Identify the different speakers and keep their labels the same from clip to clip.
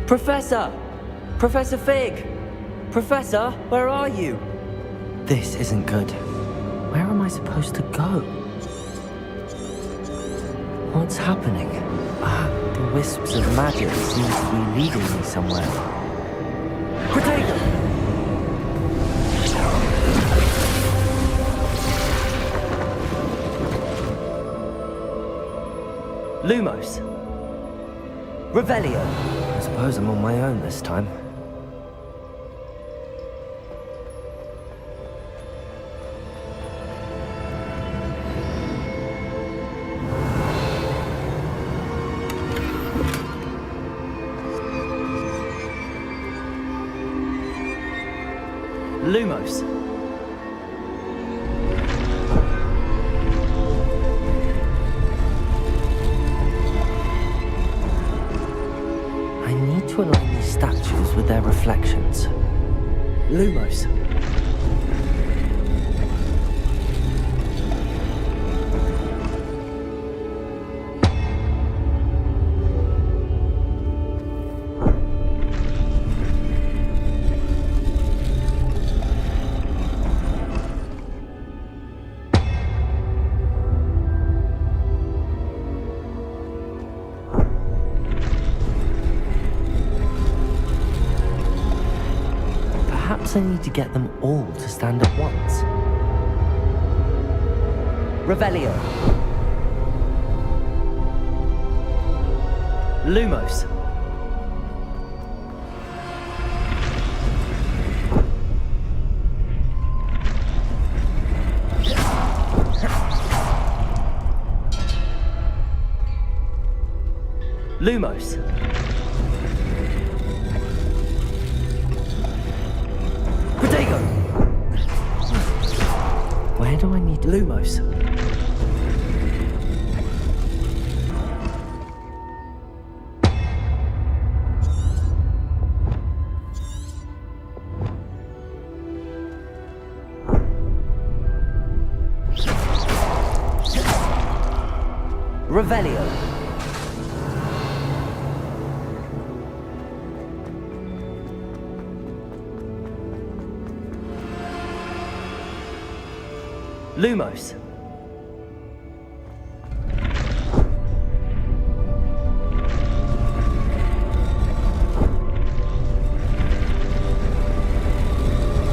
Speaker 1: Professor! Professor Fig! Professor, where are you? This isn't good. Where am I supposed to go? What's happening? The wisps of magic seem to be leading me somewhere. Potato! Lumos. Revelio. I suppose I'm on my own this time. Lumos. I need to align these statues with their reflections. Lumos. Perhaps I need to get them all to stand at once. Revelio. Lumos. Lumos. Potato! Where do I need Lumos? Revelio. Lumos.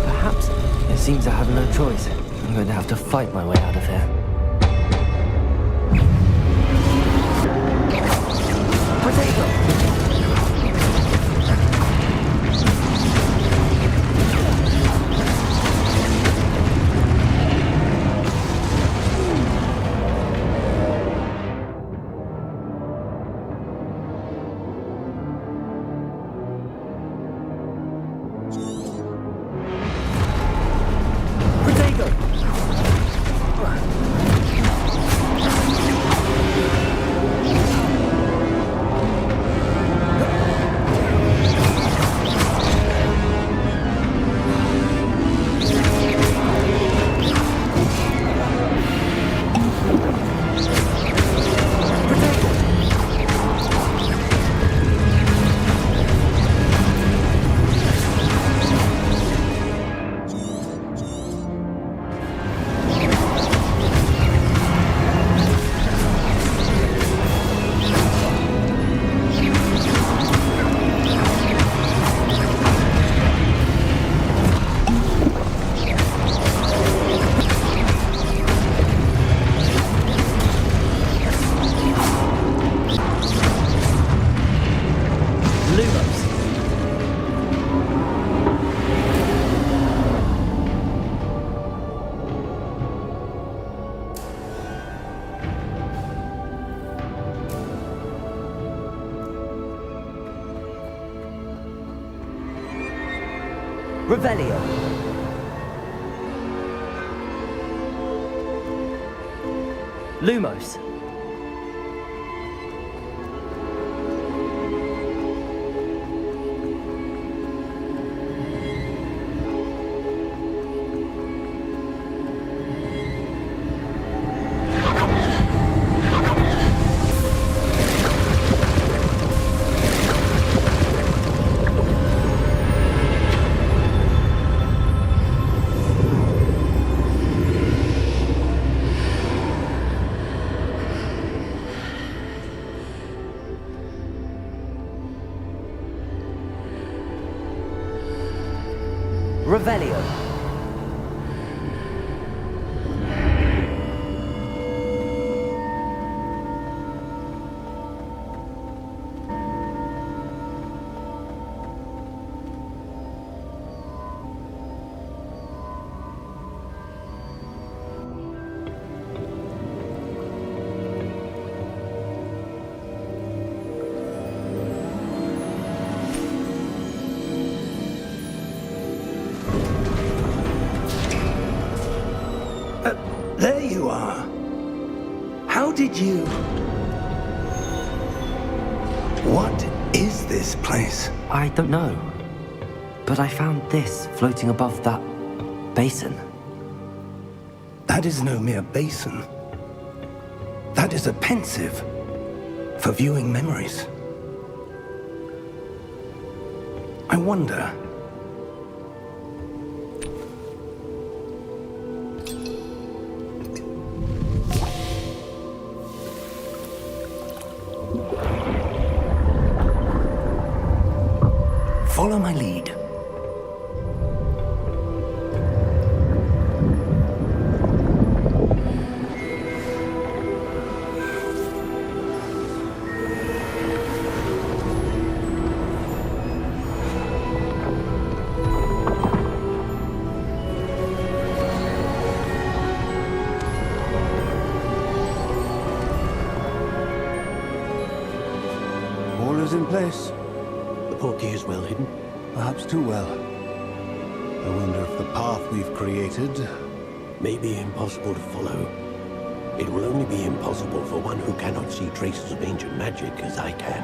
Speaker 1: Perhaps it seems I have no choice. I'm going to have to fight my way out of here. Potato! Revelio. Lumos. Revelio.
Speaker 2: There you are. How did you... What is this place?
Speaker 1: I don't know. But I found this floating above that basin.
Speaker 2: That is no mere basin. That is a pensive for viewing memories. I wonder... Follow my lead.
Speaker 3: All is in place.
Speaker 4: The portkey is well hidden.
Speaker 3: Perhaps too well. I wonder if the path we've created...
Speaker 4: May be impossible to follow. It will only be impossible for one who cannot see traces of ancient magic as I can.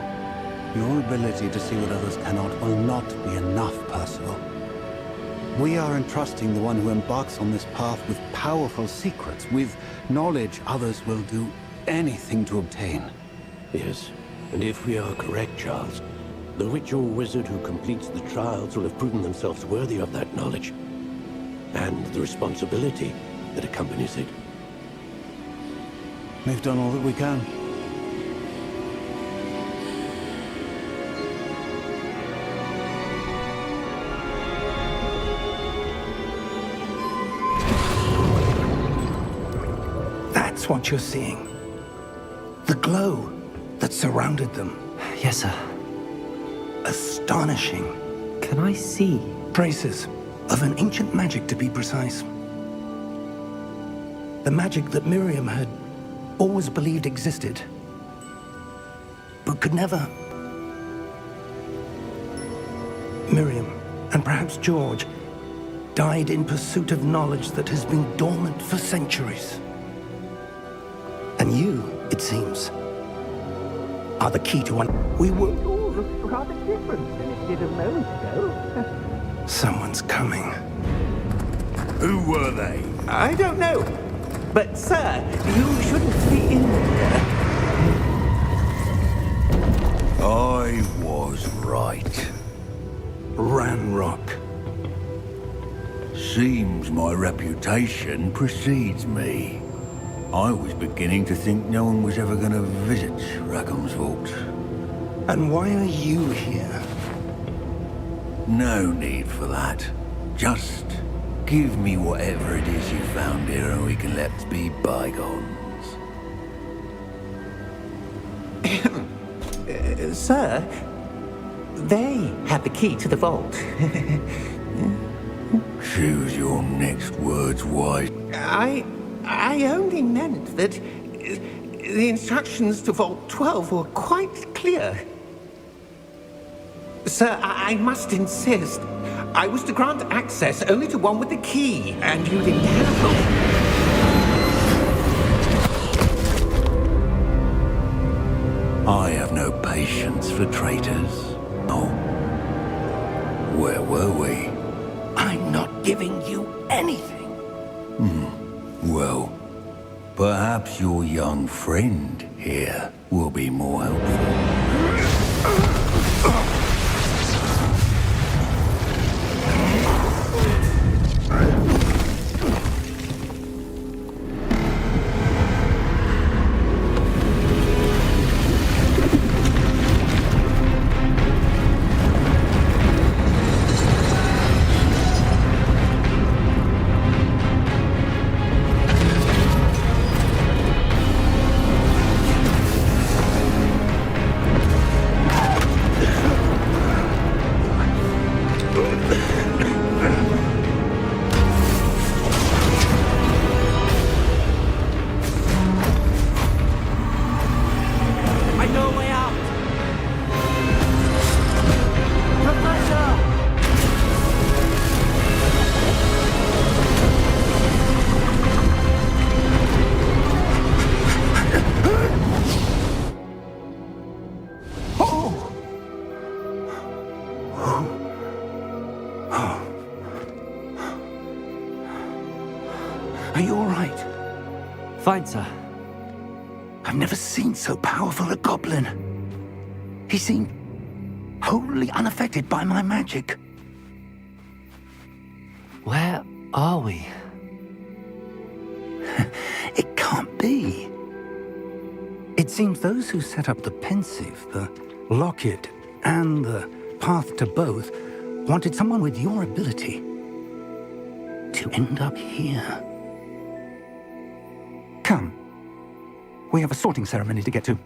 Speaker 3: Your ability to see what others cannot will not be enough, Percival. We are entrusting the one who embarks on this path with powerful secrets, with knowledge others will do anything to obtain.
Speaker 4: Yes, and if we are correct, Charles, the witch or wizard who completes the trials will have proven themselves worthy of that knowledge, and the responsibility that accompanies it.
Speaker 3: We've done all that we can.
Speaker 2: That's what you're seeing. The glow that surrounded them.
Speaker 1: Yes, sir.
Speaker 2: Astonishing.
Speaker 1: Can I see?
Speaker 2: Traces of an ancient magic, to be precise. The magic that Miriam had always believed existed, but could never. Miriam, and perhaps George, died in pursuit of knowledge that has been dormant for centuries. And you, it seems, are the key to one. We were...
Speaker 5: All looks rather different than it did a moment ago.
Speaker 2: Someone's coming.
Speaker 6: Who were they?
Speaker 5: I don't know. But, sir, you shouldn't be in here.
Speaker 6: I was right.
Speaker 2: Ranrock.
Speaker 6: Seems my reputation precedes me. I was beginning to think no one was ever going to visit Rackham's Vault.
Speaker 2: And why are you here?
Speaker 6: No need for that. Just give me whatever it is you found here and we can let be bygones.
Speaker 5: Sir, they have the key to the vault.
Speaker 6: Choose your next words wise.
Speaker 5: I only meant that the instructions to Vault 12 were quite clear. Sir, I must insist. I was to grant access only to one with the key, and you didn't have them.
Speaker 6: I have no patience for traitors. Oh. Where were we?
Speaker 2: I'm not giving you anything.
Speaker 6: Well, perhaps your young friend here will be more helpful.
Speaker 2: Are you all right?
Speaker 1: Fine, sir.
Speaker 2: I've never seen so powerful a goblin. He seemed wholly unaffected by my magic.
Speaker 1: Where are we?
Speaker 2: It can't be. It seems those who set up the pensive, the locket, and the path to both wanted someone with your ability to end up here. Come. We have a sorting ceremony to get to.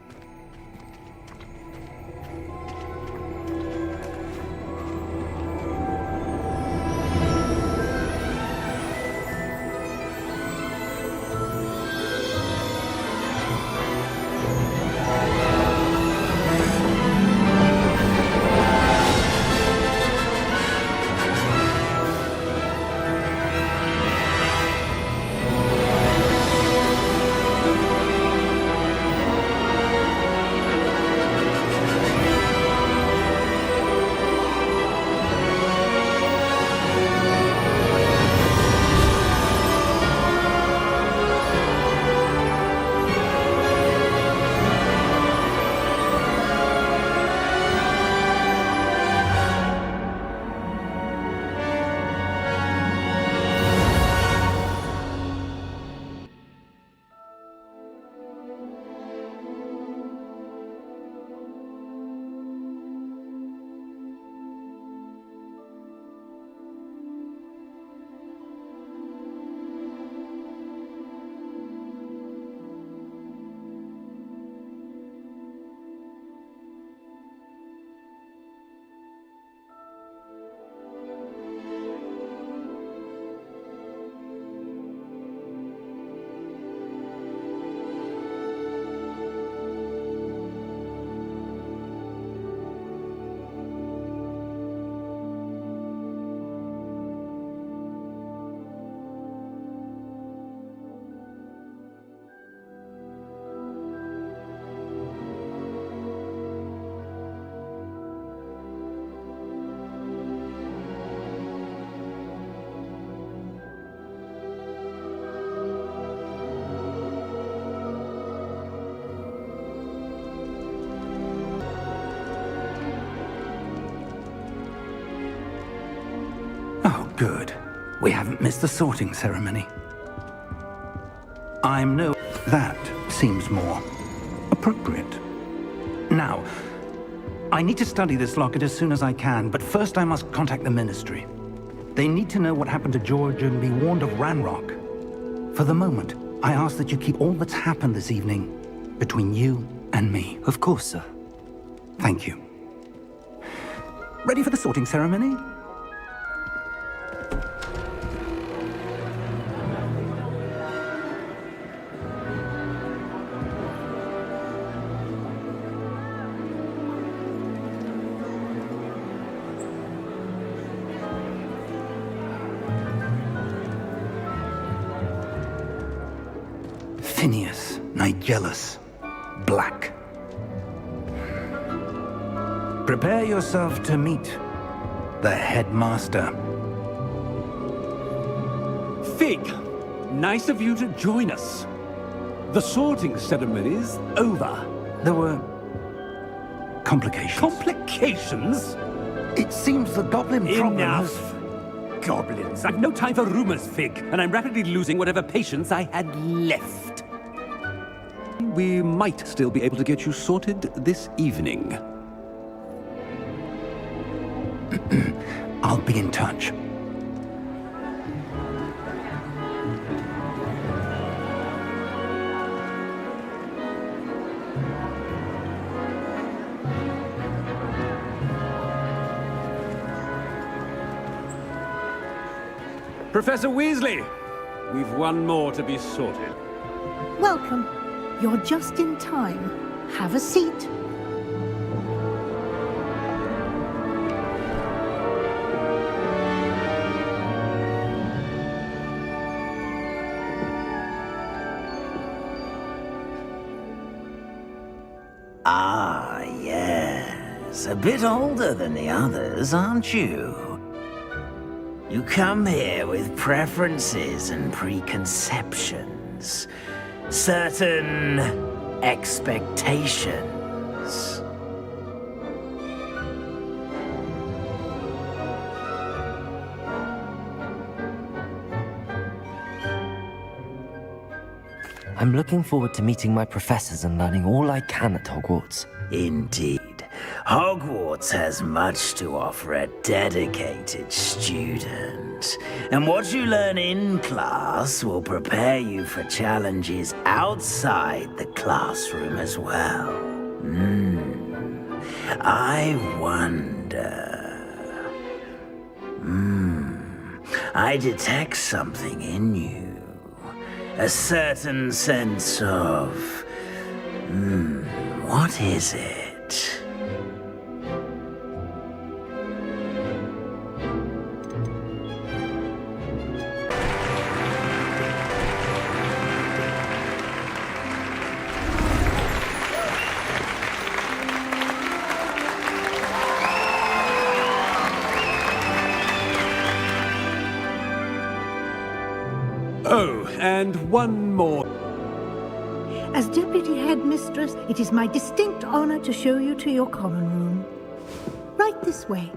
Speaker 2: Oh, good. We haven't missed the sorting ceremony. That seems more appropriate. Now, I need to study this locket as soon as I can, but first I must contact the Ministry. They need to know what happened to George and be warned of Ranrock. For the moment, I ask that you keep all that's happened this evening between you and me.
Speaker 1: Of course, sir.
Speaker 2: Thank you. Ready for the sorting ceremony? Phineas, Nigellus, Black. Prepare yourself to meet the headmaster.
Speaker 7: Fig, nice of you to join us. The sorting ceremony's over.
Speaker 2: There were complications.
Speaker 7: Complications?
Speaker 2: It seems the goblin problem
Speaker 7: Enough!
Speaker 2: has...
Speaker 7: Goblins. I've no time for rumors, Fig, and I'm rapidly losing whatever patience I had left. We might still be able to get you sorted this evening.
Speaker 2: I'll be in touch.
Speaker 7: Professor Weasley, we've one more to be sorted.
Speaker 8: Welcome. You're just in time. Have a seat.
Speaker 9: Ah, yes. A bit older than the others, aren't you? You come here with preferences and preconceptions. Certain expectations.
Speaker 1: I'm looking forward to meeting my professors and learning all I can at Hogwarts.
Speaker 9: Indeed. Hogwarts has much to offer a dedicated student. And what you learn in class will prepare you for challenges outside the classroom as well. I wonder... I detect something in you. A certain sense of... what is it?
Speaker 7: Oh, and one more.
Speaker 8: As Deputy Headmistress, it is my distinct honor to show you to your common room. Right this way.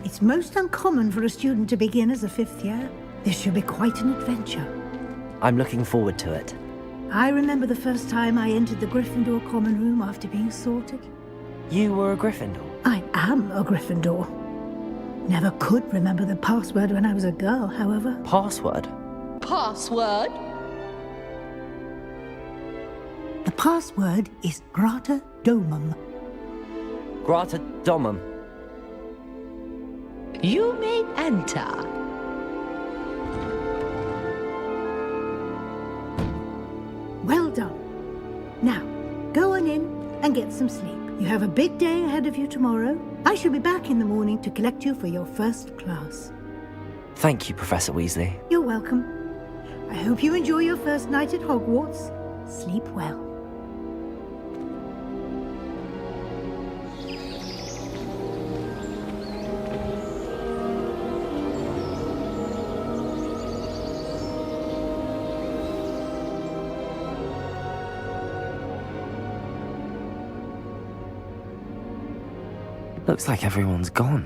Speaker 8: It's most uncommon for a student to begin as a fifth year. This should be quite an adventure.
Speaker 1: I'm looking forward to it.
Speaker 8: I remember the first time I entered the Gryffindor common room after being sorted.
Speaker 1: You were a Gryffindor?
Speaker 8: I am a Gryffindor. Never could remember the password when I was a girl, however.
Speaker 1: Password?
Speaker 10: Password?
Speaker 8: The password is Grata Domum.
Speaker 1: Grata Domum.
Speaker 10: You may enter.
Speaker 8: Well done. Now, go on in and get some sleep. You have a big day ahead of you tomorrow. I shall be back in the morning to collect you for your first class.
Speaker 1: Thank you, Professor Weasley.
Speaker 8: You're welcome. I hope you enjoy your first night at Hogwarts. Sleep well.
Speaker 1: Looks like everyone's gone.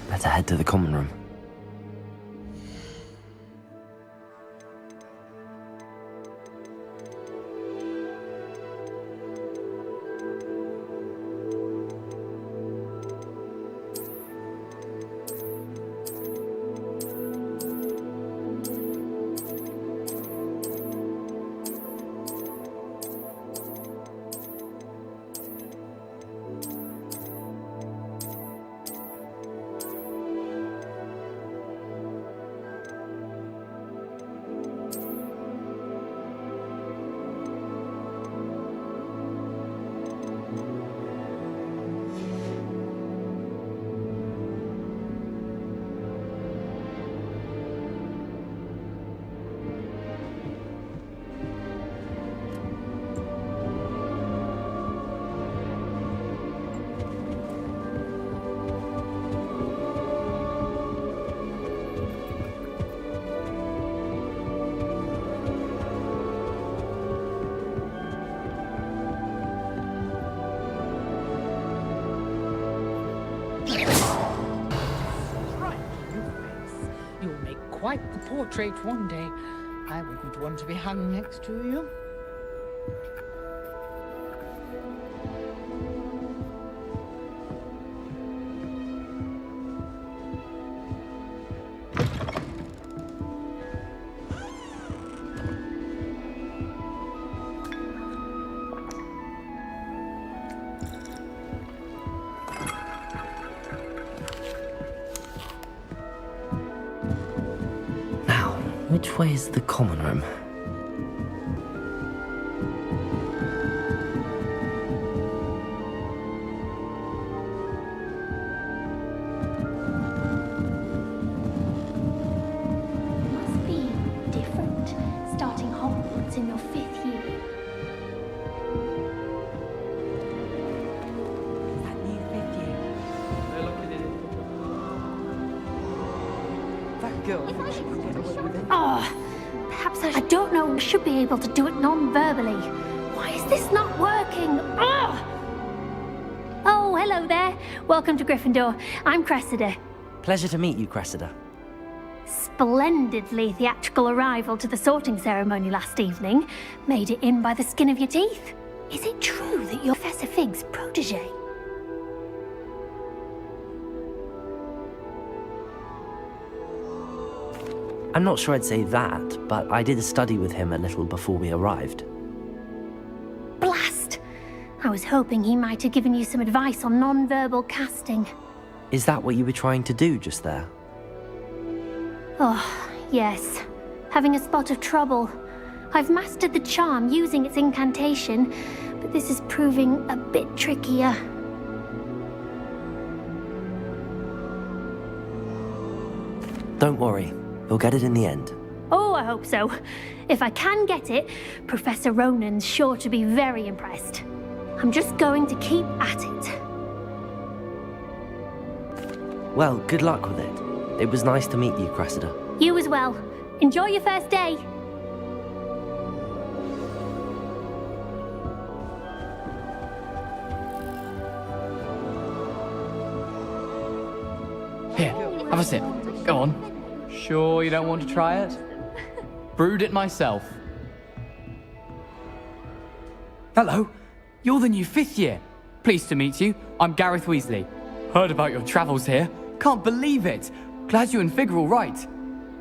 Speaker 1: Better head to the common room.
Speaker 10: You'll make quite the portrait one day. I wouldn't want to be hung next to you.
Speaker 1: Which way is the common room?
Speaker 11: Must be different, starting Hogwarts in your 5th year.
Speaker 10: Is that new 5th year?
Speaker 11: Oh, perhaps I don't know. I should be able to do it non-verbally. Why is this not working? Oh! Oh, hello there. Welcome to Gryffindor. I'm Cressida.
Speaker 1: Pleasure to meet you, Cressida.
Speaker 11: Splendidly theatrical arrival to the sorting ceremony last evening. Made it in by the skin of your teeth. Is it true that you're Professor Fig's protege?
Speaker 1: I'm not sure I'd say that, but I did a study with him a little before we arrived.
Speaker 11: Blast! I was hoping he might have given you some advice on non-verbal casting.
Speaker 1: Is that what you were trying to do just there?
Speaker 11: Oh, yes. Having a spot of trouble. I've mastered the charm using its incantation, but this is proving a bit trickier.
Speaker 1: Don't worry, you'll get it in the end.
Speaker 11: Oh, I hope so. If I can get it, Professor Ronan's sure to be very impressed. I'm just going to keep at it.
Speaker 1: Well, good luck with it. It was nice to meet you, Cressida.
Speaker 11: You as well. Enjoy your first day.
Speaker 12: Here, have a sip. Go on. Sure you don't want to try it? Brewed it myself. Hello, you're the new 5th year. Pleased to meet you. I'm Gareth Weasley. Heard about your travels here. Can't believe it. Glad you and Fig are all right.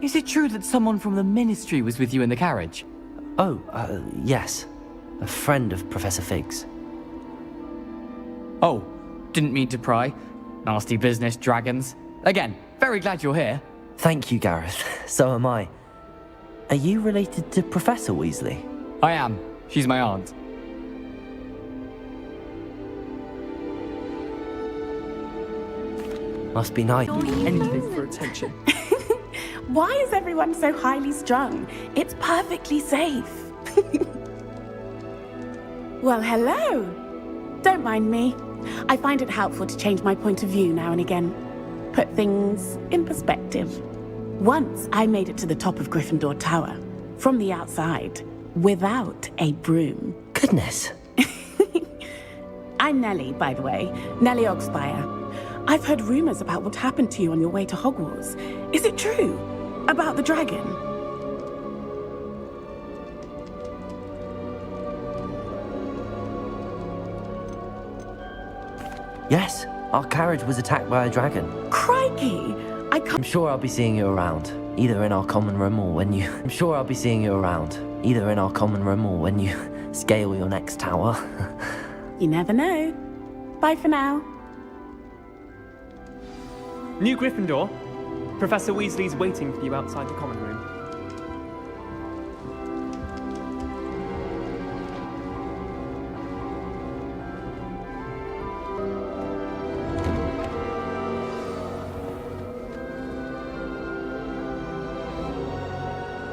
Speaker 12: Is it true that someone from the Ministry was with you in the carriage?
Speaker 1: Oh, yes. A friend of Professor Fig's.
Speaker 12: Oh, didn't mean to pry. Nasty business, dragons. Again, very glad you're here.
Speaker 1: Thank you, Gareth. So am I. Are you related to Professor Weasley?
Speaker 12: I am. She's my aunt.
Speaker 1: Must be nice.
Speaker 13: Anything for attention. Why is everyone so highly strung? It's perfectly safe. Well, hello. Don't mind me. I find it helpful to change my point of view now and again. Put things in perspective. Once I made it to the top of Gryffindor Tower, from the outside, without a broom.
Speaker 1: Goodness.
Speaker 13: I'm Nellie, by the way. Nellie Oxfire. I've heard rumors about what happened to you on your way to Hogwarts. Is it true? About the dragon?
Speaker 1: Yes, our carriage was attacked by a dragon.
Speaker 13: Crikey!
Speaker 1: I'm sure I'll be seeing you around, either in our common room or when you... I'm sure I'll be seeing you around, either in our common room or when you scale your next tower.
Speaker 13: You never know. Bye for now.
Speaker 14: New Gryffindor, Professor Weasley's waiting for you outside the common room.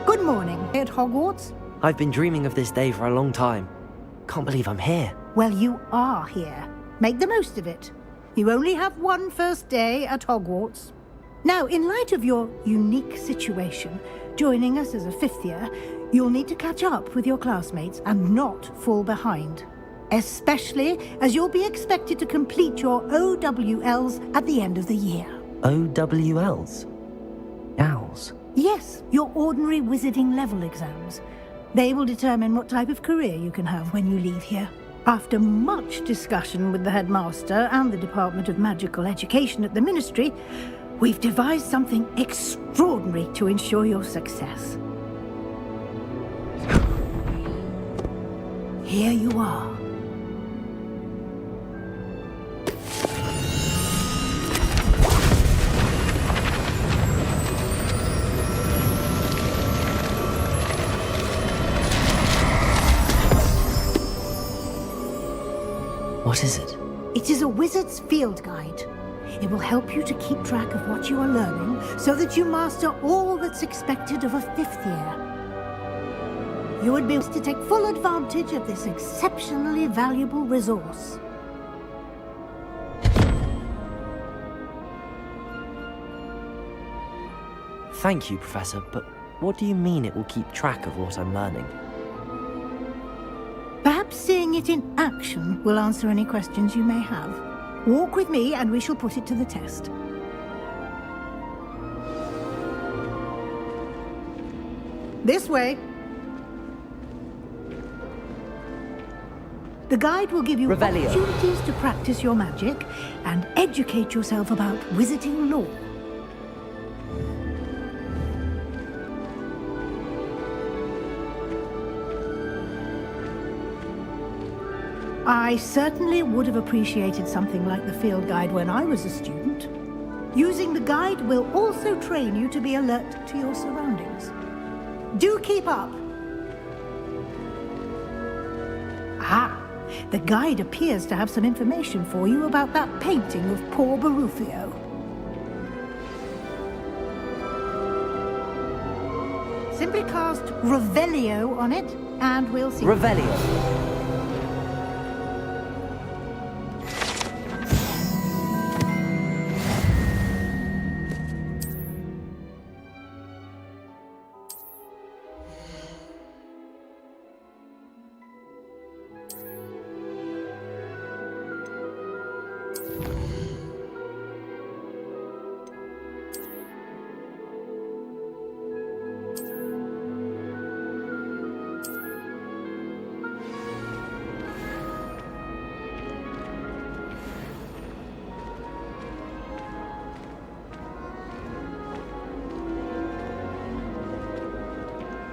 Speaker 8: Good morning. At Hogwarts?
Speaker 1: I've been dreaming of this day for a long time. Can't believe I'm here.
Speaker 8: Well, you are here. Make the most of it. You only have one first day at Hogwarts. Now, in light of your unique situation, joining us as a 5th year, you'll need to catch up with your classmates and not fall behind. Especially as you'll be expected to complete your OWLs at the end of the year.
Speaker 1: OWLs? Owls?
Speaker 8: Yes, your ordinary wizarding level exams. They will determine what type of career you can have when you leave here. After much discussion with the headmaster and the Department of Magical Education at the Ministry, we've devised something extraordinary to ensure your success. Here you are.
Speaker 1: What is it?
Speaker 8: It is a wizard's field guide. It will help you to keep track of what you are learning so that you master all that's expected of a 5th year. You would be able to take full advantage of this exceptionally valuable resource.
Speaker 1: Thank you, Professor, but what do you mean it will keep track of what I'm learning?
Speaker 8: Perhaps seeing it in action will answer any questions you may have. Walk with me and we shall put it to the test. This way. The guide will give you
Speaker 1: Revelio.
Speaker 8: opportunities to practice your magic and educate yourself about wizarding lore. I certainly would have appreciated something like the field guide when I was a student. Using the guide will also train you to be alert to your surroundings. Do keep up. Ah, the guide appears to have some information for you about that painting of poor Barufio. Simply cast Revelio on it, and we'll see.
Speaker 1: Revelio.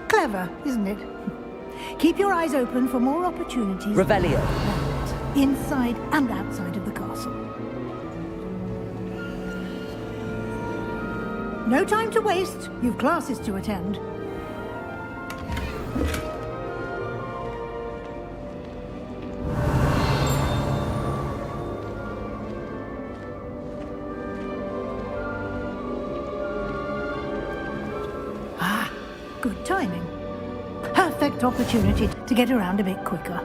Speaker 8: Clever, isn't it? Keep your eyes open for more opportunities.
Speaker 1: Revelio.
Speaker 8: Inside and outside of the castle. No time to waste. You've classes to attend. Good timing. Perfect opportunity to get around a bit quicker.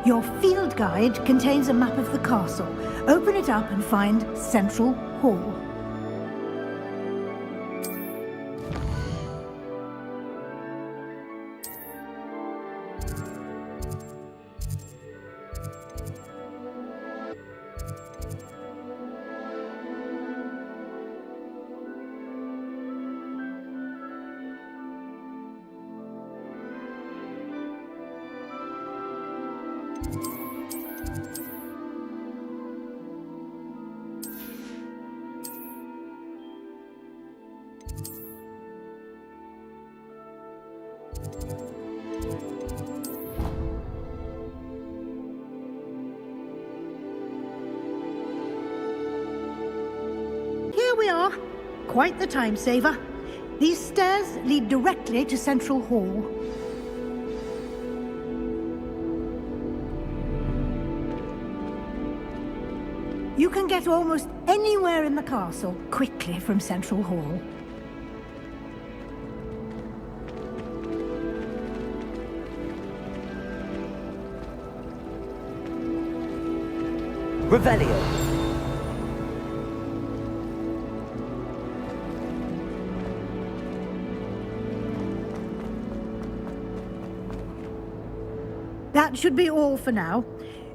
Speaker 8: Your field guide contains a map of the castle. Open it up and find Central Hall. Here we are. Quite the time saver. These stairs lead directly to Central Hall. You can get almost anywhere in the castle quickly from Central Hall.
Speaker 1: Revelio.
Speaker 8: That should be all for now.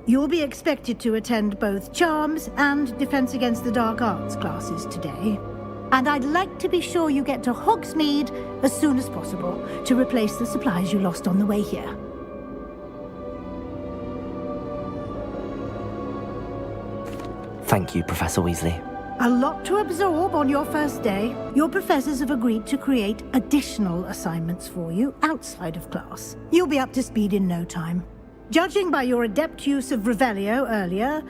Speaker 8: You'll be expected to attend both Charms and Defense Against the Dark Arts classes today. And I'd like to be sure you get to Hogsmeade as soon as possible to replace the supplies you lost on the way here.
Speaker 1: Thank you, Professor Weasley.
Speaker 8: A lot to absorb on your first day. Your professors have agreed to create additional assignments for you outside of class. You'll be up to speed in no time. Judging by your adept use of Revelio earlier,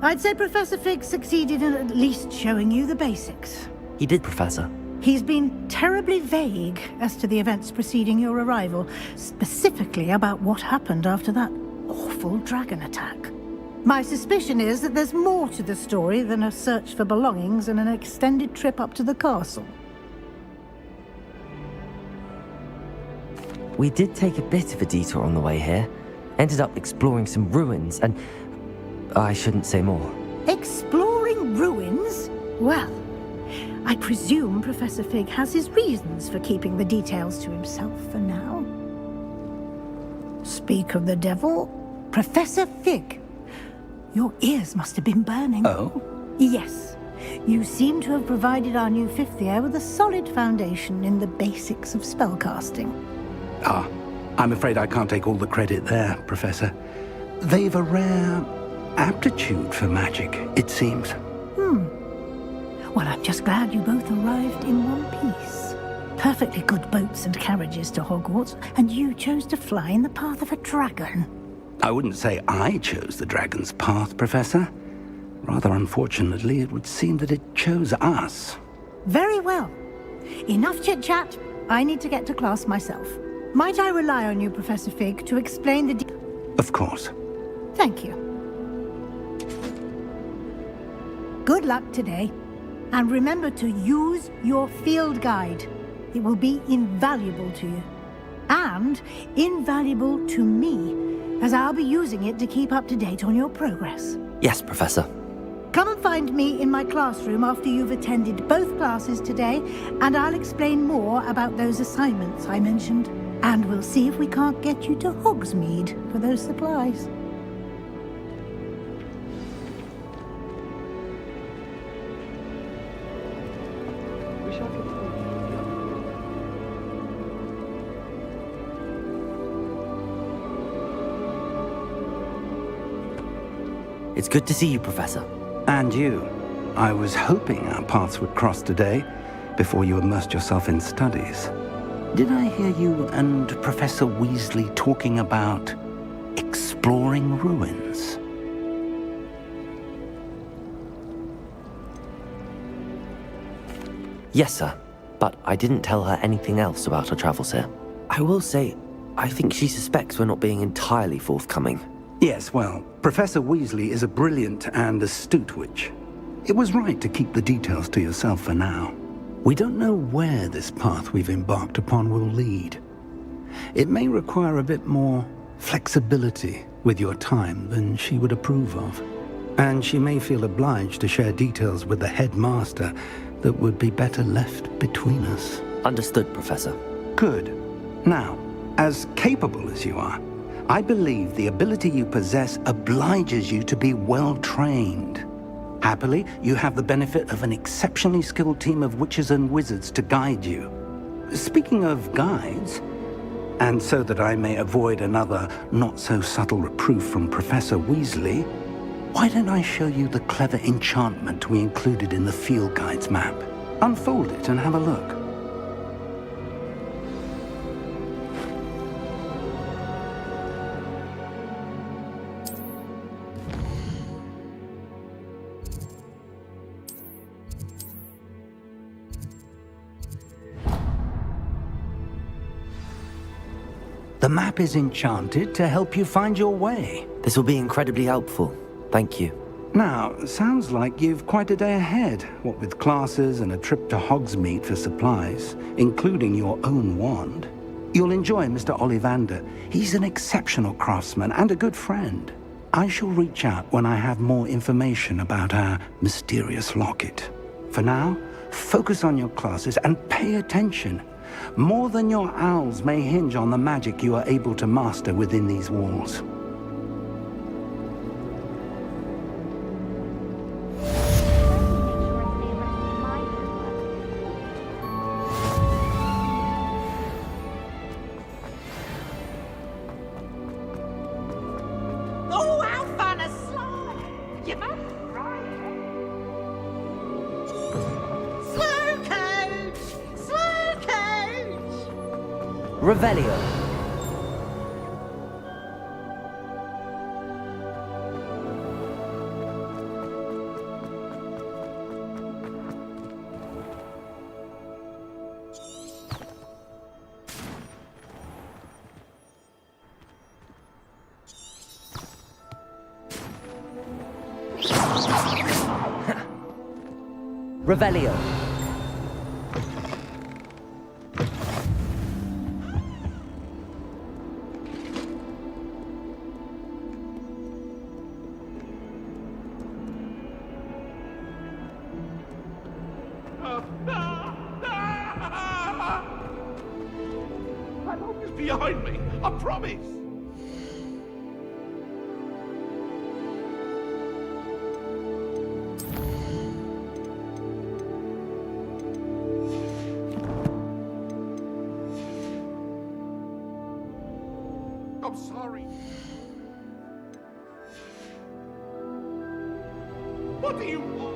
Speaker 8: I'd say Professor Fig succeeded in at least showing you the basics.
Speaker 1: He did, Professor.
Speaker 8: He's been terribly vague as to the events preceding your arrival, specifically about what happened after that awful dragon attack. My suspicion is that there's more to the story than a search for belongings and an extended trip up to the castle.
Speaker 1: We did take a bit of a detour on the way here. Ended up exploring some ruins and... I shouldn't say more.
Speaker 8: Exploring ruins? Well, I presume Professor Fig has his reasons for keeping the details to himself for now. Speak of the devil, Professor Fig. Your ears must have been burning.
Speaker 2: Oh?
Speaker 8: Yes. You seem to have provided our new fifth year with a solid foundation in the basics of spellcasting.
Speaker 2: Ah, I'm afraid I can't take all the credit there, Professor. They've a rare aptitude for magic, it seems.
Speaker 8: Well, I'm just glad you both arrived in one piece. Perfectly good boats and carriages to Hogwarts, and you chose to fly in the path of a dragon.
Speaker 2: I wouldn't say I chose the dragon's path, Professor. Rather unfortunately, it would seem that it chose us.
Speaker 8: Very well. Enough chit-chat. I need to get to class myself. Might I rely on you, Professor Fig, to explain the
Speaker 2: Of course.
Speaker 8: Thank you. Good luck today. And remember to use your field guide. It will be invaluable to you. And invaluable to me, as I'll be using it to keep up to date on your progress.
Speaker 1: Yes, Professor.
Speaker 8: Come and find me in my classroom after you've attended both classes today, and I'll explain more about those assignments I mentioned. And we'll see if we can't get you to Hogsmeade for those supplies.
Speaker 1: It's good to see you, Professor.
Speaker 2: And you. I was hoping our paths would cross today, before you immersed yourself in studies. Did I hear you and Professor Weasley talking about exploring ruins?
Speaker 1: Yes, sir. But I didn't tell her anything else about our travels here. I will say, I think she suspects we're not being entirely forthcoming.
Speaker 2: Yes, well, Professor Weasley is a brilliant and astute witch. It was right to keep the details to yourself for now. We don't know where this path we've embarked upon will lead. It may require a bit more flexibility with your time than she would approve of. And she may feel obliged to share details with the headmaster that would be better left between us.
Speaker 1: Understood, Professor.
Speaker 2: Good. Now, as capable as you are, I believe the ability you possess obliges you to be well-trained. Happily, you have the benefit of an exceptionally skilled team of witches and wizards to guide you. Speaking of guides, and so that I may avoid another not-so-subtle reproof from Professor Weasley, why don't I show you the clever enchantment we included in the field guide's map? Unfold it and have a look. The map is enchanted to help you find your way.
Speaker 1: This will be incredibly helpful. Thank you.
Speaker 2: Now, sounds like you've quite a day ahead, what with classes and a trip to Hogsmeade for supplies, including your own wand. You'll enjoy Mr. Ollivander. He's an exceptional craftsman and a good friend. I shall reach out when I have more information about our mysterious locket. For now, focus on your classes and pay attention. More than your owls may hinge on the magic you are able to master within these walls.
Speaker 10: Oh, how fun a slide! You must ride. Slow coach! Slow coach!
Speaker 1: Revelio. Revelio.
Speaker 15: behind me. I promise. I'm sorry. What do you want?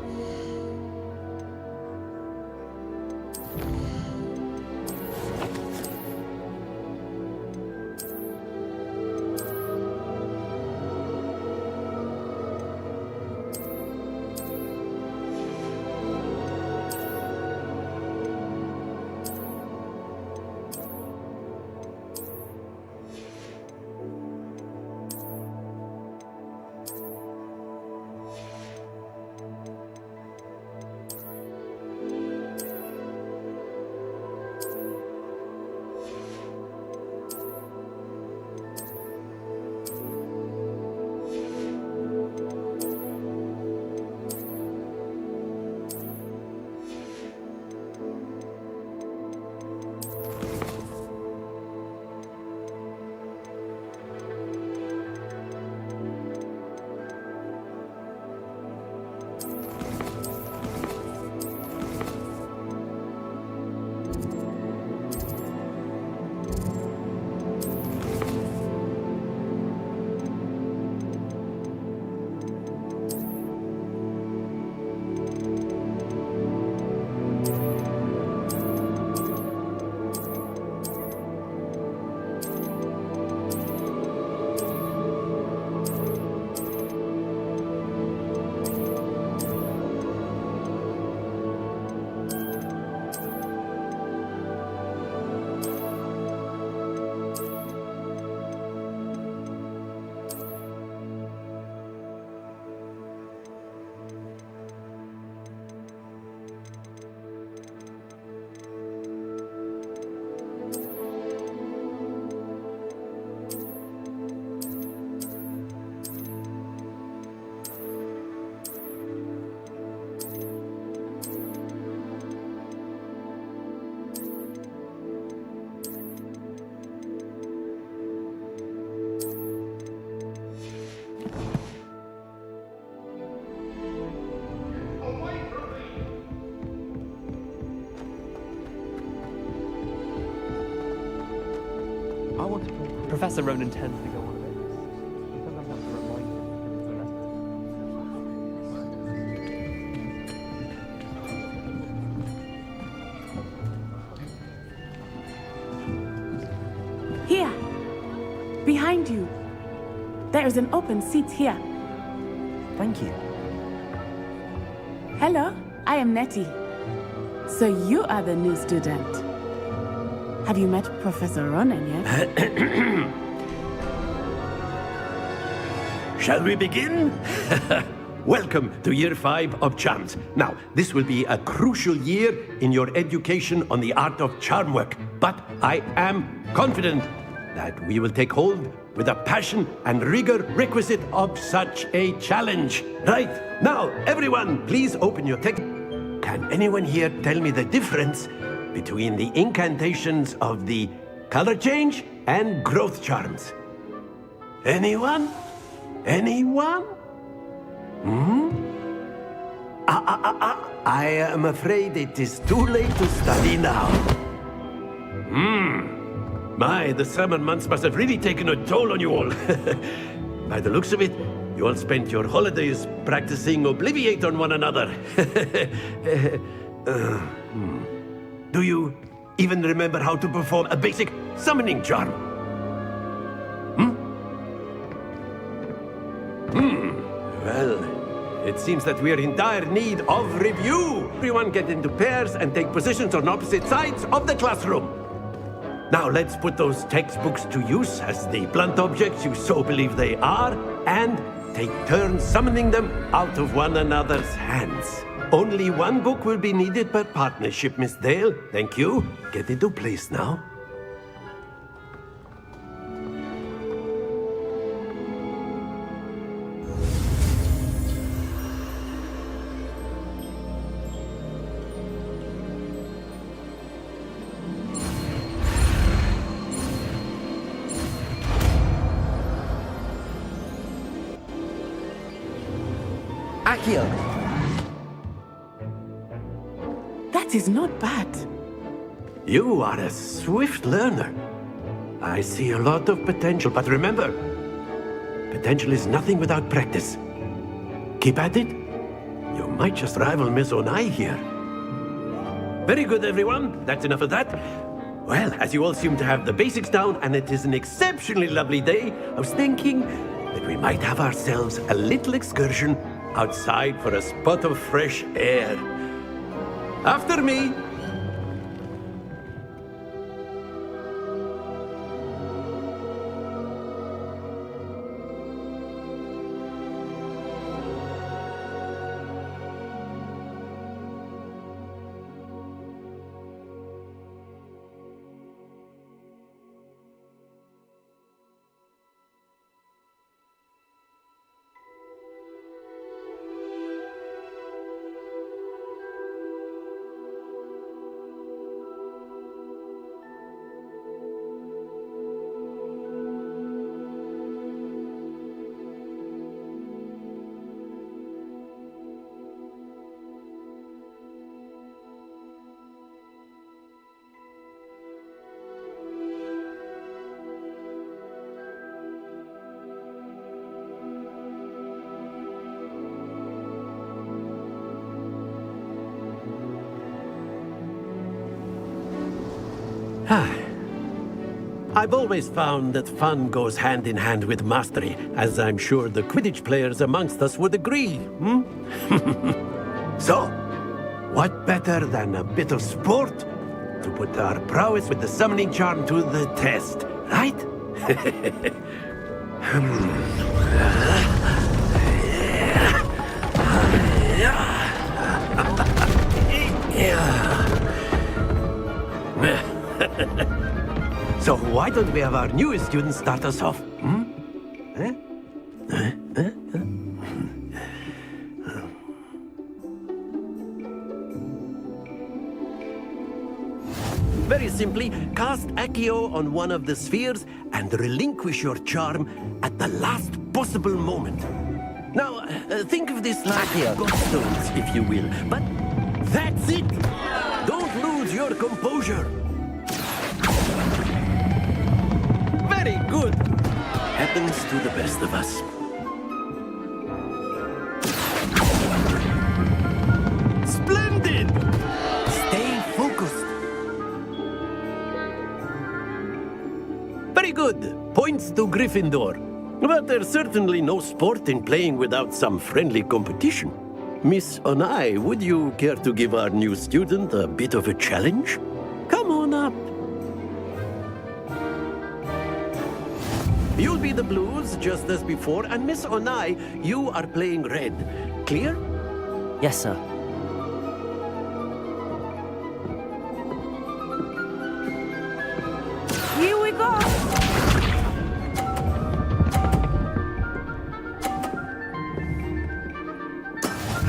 Speaker 14: Professor Ronan tends to go on a bit. Sometimes I have to remind him.
Speaker 13: Here! Behind you! There is an open seat here.
Speaker 1: Thank you.
Speaker 13: Hello, I am Nettie. So you are the new student. Have you met Professor Ronan yet?
Speaker 4: Shall we begin? Welcome to Year 5 of Charms. Now, this will be a crucial year in your education on the art of charm work, but I am confident that we will take hold with the passion and rigor requisite of such a challenge. Right, now, everyone, please open your text. Can anyone here tell me the difference between the incantations of the color change and growth charms? Anyone? Anyone? I am afraid it is too late to study now. My, the summer months must have really taken a toll on you all. By the looks of it, you all spent your holidays practicing Obliviate on one another. Do you even remember how to perform a basic summoning charm? Well, it seems that we're in dire need of review. Everyone get into pairs and take positions on opposite sides of the classroom. Now let's put those textbooks to use as the blunt objects you so believe they are, and take turns summoning them out of one another's hands. Only one book will be needed per partnership, Miss Dale. Thank you. Get into place now.
Speaker 1: Accio!
Speaker 13: That is not bad.
Speaker 4: You are a swift learner. I see a lot of potential, but remember, potential is nothing without practice. Keep at it. You might just rival Miss Onai here. Very good, everyone. That's enough of that. Well, as you all seem to have the basics down, and it is an exceptionally lovely day, I was thinking that we might have ourselves a little excursion outside for a spot of fresh air. After me. I've always found that fun goes hand in hand with mastery, as I'm sure the Quidditch players amongst us would agree, So, what better than a bit of sport to put our prowess with the summoning charm to the test, right? So why don't we have our newest student start us off? Very simply, cast Accio on one of the spheres and relinquish your charm at the last possible moment. Now, think of this like godstones, if you will, but that's it! Don't lose your composure! Very good! Happens to the best of us. Splendid! Stay focused. Very good. Points to Gryffindor. But there's certainly no sport in playing without some friendly competition. Miss Onai, would you care to give our new student a bit of a challenge? Come on up. You'll be the blues, just as before, and Miss Onai, you are playing red. Clear?
Speaker 1: Yes, sir.
Speaker 13: Here we go!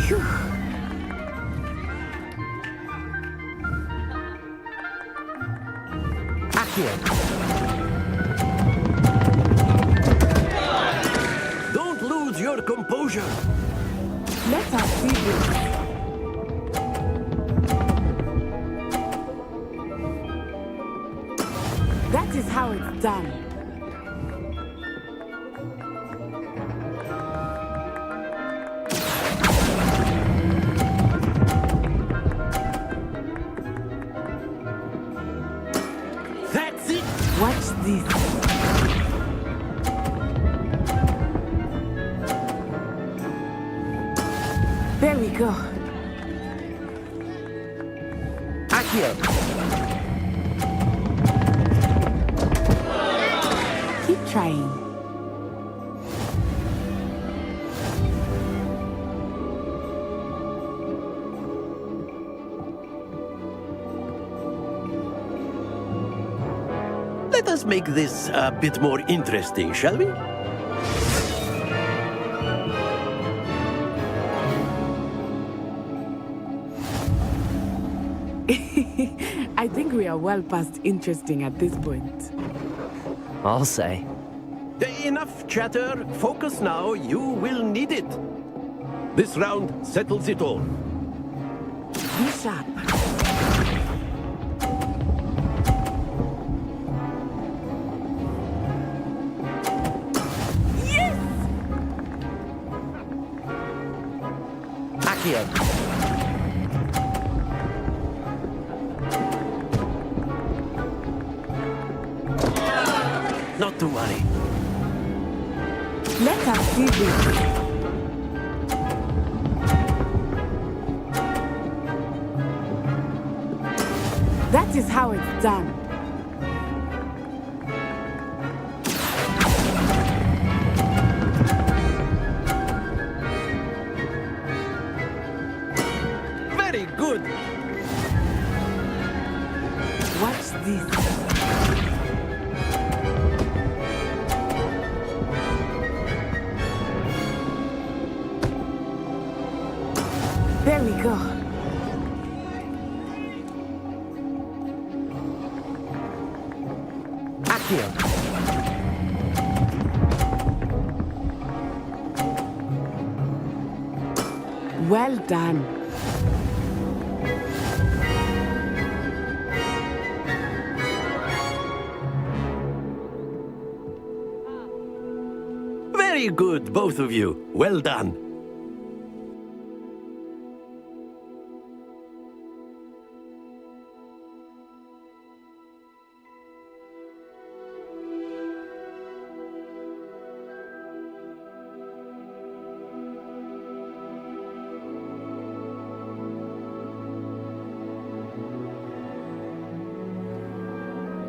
Speaker 13: Phew.
Speaker 1: Accio!
Speaker 4: Your composure.
Speaker 13: Let us see this. That is how it's done.
Speaker 4: That's it.
Speaker 13: Watch this. There we go.
Speaker 1: Accio!
Speaker 13: Keep trying.
Speaker 4: Let us make this a bit more interesting, shall we?
Speaker 13: I think we are well past interesting at this point.
Speaker 1: I'll say.
Speaker 4: Enough chatter. Focus now. You will need it. This round settles it all.
Speaker 13: Be sharp.
Speaker 1: Accio.
Speaker 4: Not to worry.
Speaker 13: Let us see this. That is how it's done.
Speaker 4: Very good.
Speaker 13: Watch this. There we go.
Speaker 1: Accio.
Speaker 13: Well done.
Speaker 4: Very good, both of you. Well done.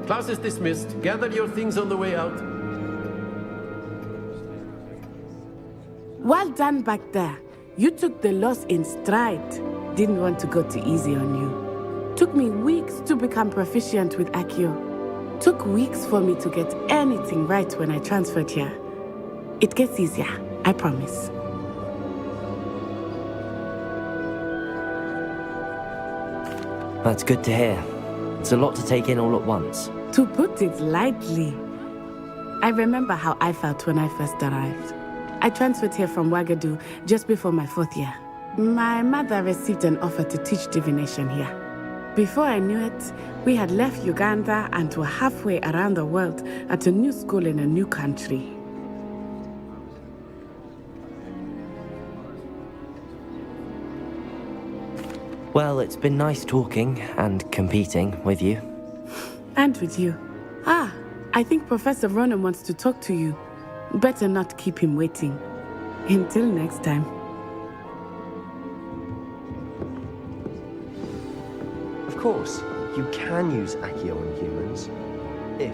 Speaker 16: Class is dismissed. Gather your things on the way out.
Speaker 13: Well done back there. You took the loss in stride. Didn't want to go too easy on you. Took me weeks to become proficient with Accio. Took weeks for me to get anything right when I transferred here. It gets easier, I promise.
Speaker 1: That's good to hear. It's a lot to take in all at once.
Speaker 13: To put it lightly, I remember how I felt when I first arrived. I transferred here from Wagadu just before my 4th year. My mother received an offer to teach divination here. Before I knew it, we had left Uganda and were halfway around the world at a new school in a new country.
Speaker 1: Well, it's been nice talking and competing with you.
Speaker 13: And with you. Ah, I think Professor Ronan wants to talk to you. Better not keep him waiting. Until next time.
Speaker 17: Of course, you can use Accio on humans, if...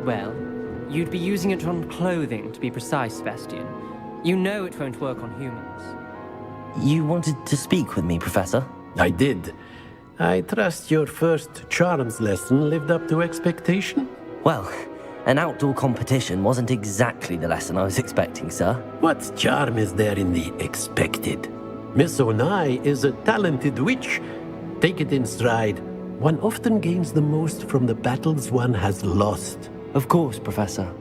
Speaker 18: Well, you'd be using it on clothing, to be precise, Sebastian. You know it won't work on humans.
Speaker 1: You wanted to speak with me, Professor?
Speaker 16: I did. I trust your first charms lesson lived up to expectation?
Speaker 1: Well, an outdoor competition wasn't exactly the lesson I was expecting, sir.
Speaker 16: What charm is there in the expected? Miss Onai is a talented witch. Take it in stride. One often gains the most from the battles one has lost.
Speaker 1: Of course, Professor.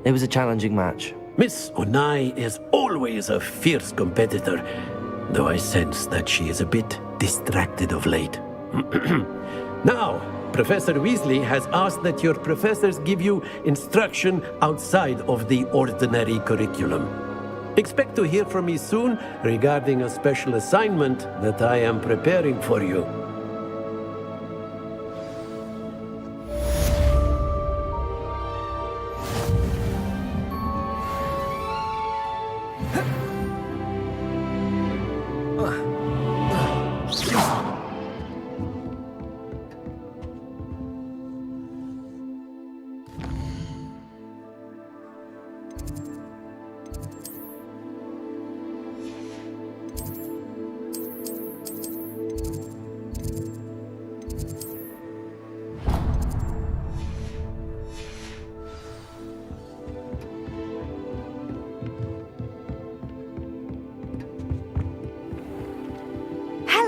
Speaker 1: It was a challenging match.
Speaker 16: Miss Onai is always a fierce competitor, though I sense that she is a bit distracted of late. Now, Professor Weasley has asked that your professors give you instruction outside of the ordinary curriculum. Expect to hear from me soon regarding a special assignment that I am preparing for you.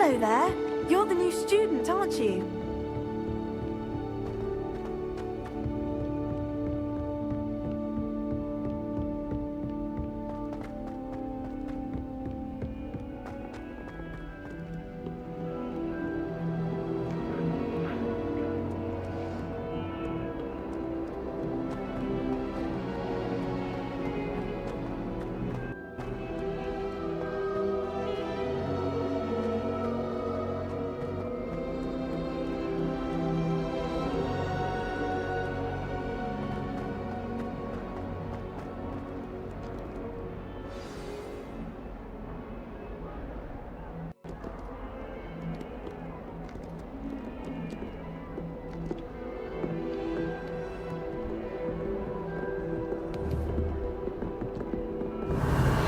Speaker 19: Hello there. You're the new student, aren't you?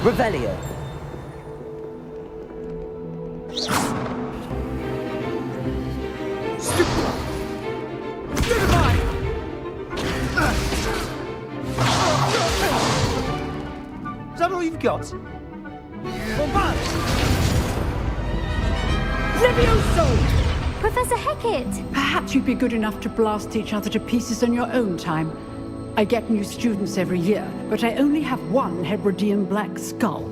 Speaker 1: Revelio.
Speaker 20: Is that all you've got?
Speaker 21: Levioso!
Speaker 11: Professor Hecat!
Speaker 22: Perhaps you'd be good enough to blast each other to pieces on your own time. I get new students every year, but I only have one Hebridean black skull.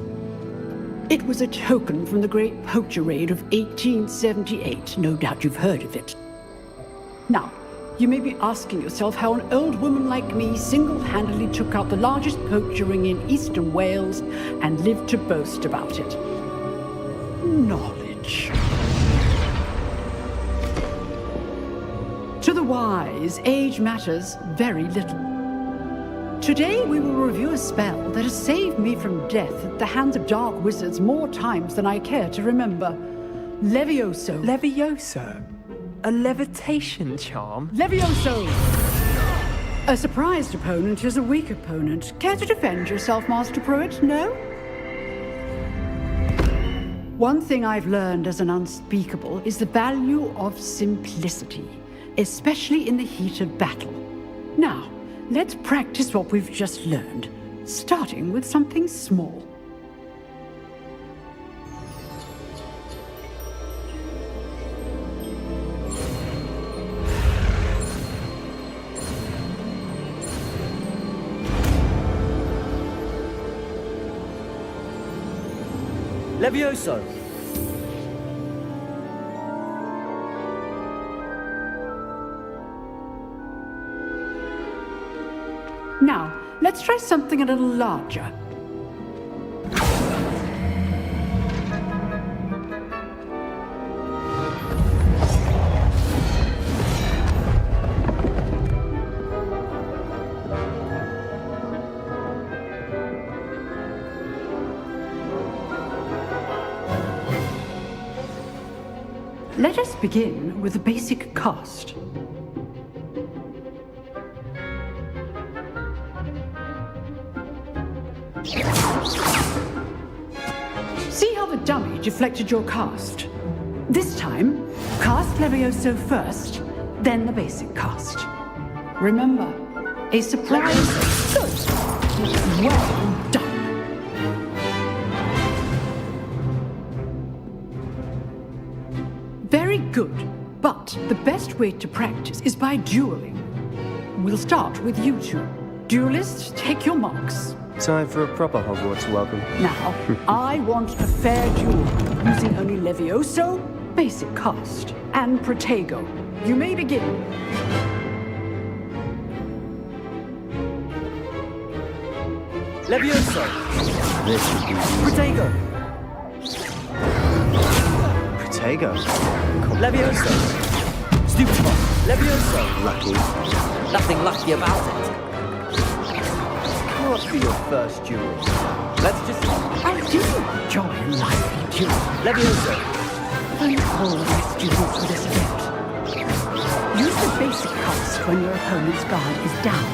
Speaker 22: It was a token from the Great Poacher Raid of 1878. No doubt you've heard of it. Now, you may be asking yourself how an old woman like me single-handedly took out the largest poacher ring in eastern Wales and lived to boast about it. Knowledge. To the wise, age matters very little. Today we will review a spell that has saved me from death at the hands of dark wizards more times than I care to remember. Levioso.
Speaker 14: Levioso? A levitation charm?
Speaker 22: Levioso! A surprised opponent is a weak opponent. Care to defend yourself, Master Pruitt? No? One thing I've learned as an unspeakable is the value of simplicity, especially in the heat of battle. Now, let's practice what we've just learned, starting with something small.
Speaker 1: Levioso!
Speaker 22: Now, let's try something a little larger. Let us begin with the basic cast. See how the dummy deflected your cast? This time, cast Levioso first, then the basic cast. Remember, a surprise. Good. Well done. Very good, but the best way to practice is by dueling. We'll start with you two. Duelists, take your marks.
Speaker 17: Time for a proper Hogwarts welcome.
Speaker 22: Now, I want a fair duel, using only Levioso, basic cast, and Protego. You may begin.
Speaker 1: Levioso!
Speaker 17: This would be
Speaker 1: Protego!
Speaker 17: Protego.
Speaker 1: Levioso! Stupid one! Levioso!
Speaker 17: Lucky.
Speaker 1: Nothing lucky about it.
Speaker 17: Can't be your first duel.
Speaker 1: Let's just...
Speaker 22: I do enjoy a lively duel.
Speaker 1: Levioso!
Speaker 22: Thank all my students for this event. Use the basic cast when your opponent's guard is down.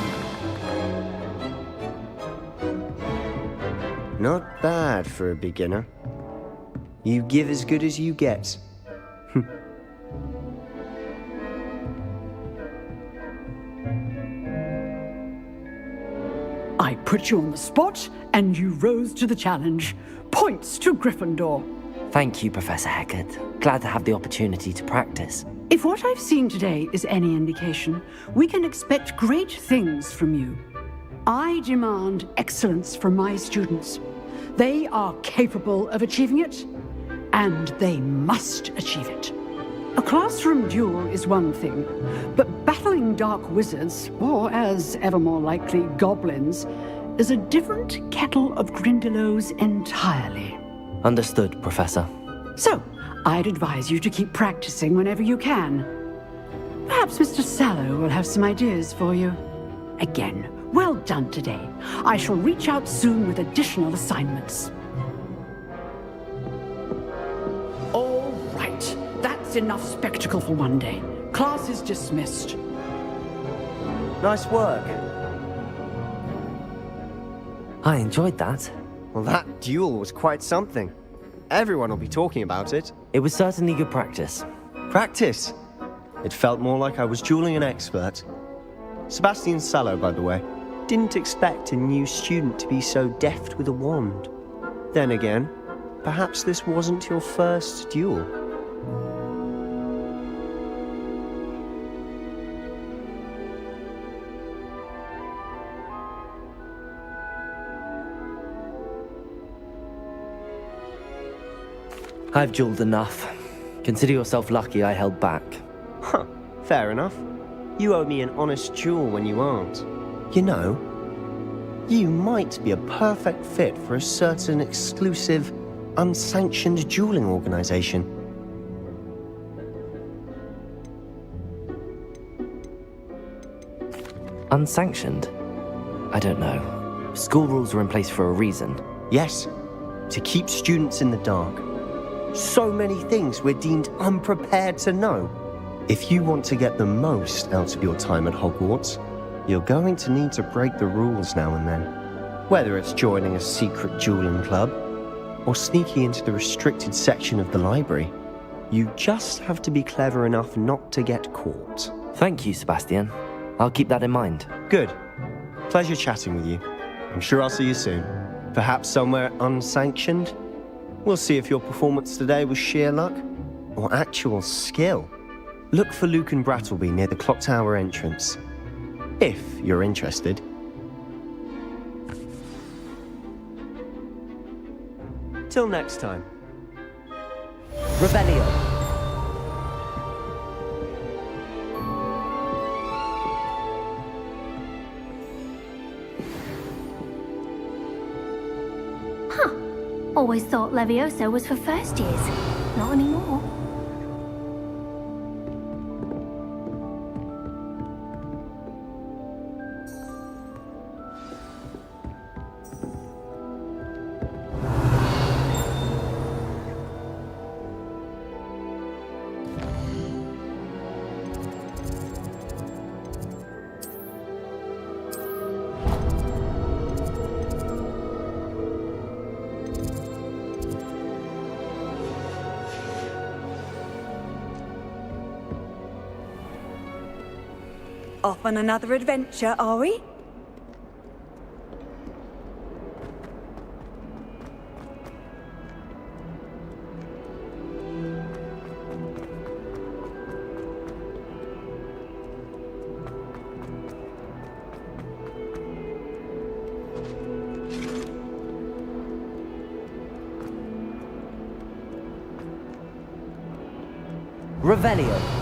Speaker 17: Not bad for a beginner. You give as good as you get.
Speaker 22: I put you on the spot, and you rose to the challenge. Points to Gryffindor.
Speaker 1: Thank you, Professor Heckard. Glad to have the opportunity to practice.
Speaker 22: If what I've seen today is any indication, we can expect great things from you. I demand excellence from my students. They are capable of achieving it, and they must achieve it. A classroom duel is one thing, but battling dark wizards, or as ever more likely, goblins, is a different kettle of Grindylows entirely.
Speaker 1: Understood, Professor.
Speaker 22: So, I'd advise you to keep practicing whenever you can. Perhaps Mr. Sallow will have some ideas for you. Again, well done today. I shall reach out soon with additional assignments. All right, that's enough spectacle for one day. Class is dismissed.
Speaker 17: Nice work.
Speaker 1: I enjoyed that.
Speaker 17: Well, that duel was quite something. Everyone will be talking about it.
Speaker 1: It was certainly good practice.
Speaker 17: Practice? It felt more like I was dueling an expert. Sebastian Sallow, by the way. Didn't expect a new student to be so deft with a wand. Then again, perhaps this wasn't your first duel.
Speaker 1: I've dueled enough. Consider yourself lucky I held back.
Speaker 17: Huh, fair enough. You owe me an honest duel when you aren't. You know, you might be a perfect fit for a certain exclusive, unsanctioned dueling organization.
Speaker 1: Unsanctioned? I don't know. School rules are in place for a reason.
Speaker 17: Yes, to keep students in the dark. So many things we're deemed unprepared to know. If you want to get the most out of your time at Hogwarts, you're going to need to break the rules now and then. Whether it's joining a secret dueling club, or sneaking into the restricted section of the library, you just have to be clever enough not to get caught.
Speaker 1: Thank you, Sebastian. I'll keep that in mind.
Speaker 17: Good. Pleasure chatting with you. I'm sure I'll see you soon. Perhaps somewhere unsanctioned? We'll see if your performance today was sheer luck or actual skill. Look for Luke and Brattleby near the clock tower entrance, if you're interested. Till next time.
Speaker 1: Revelio.
Speaker 11: Always thought Levioso was for first years. Not anymore.
Speaker 19: Off on another adventure, are we?
Speaker 1: Revelio.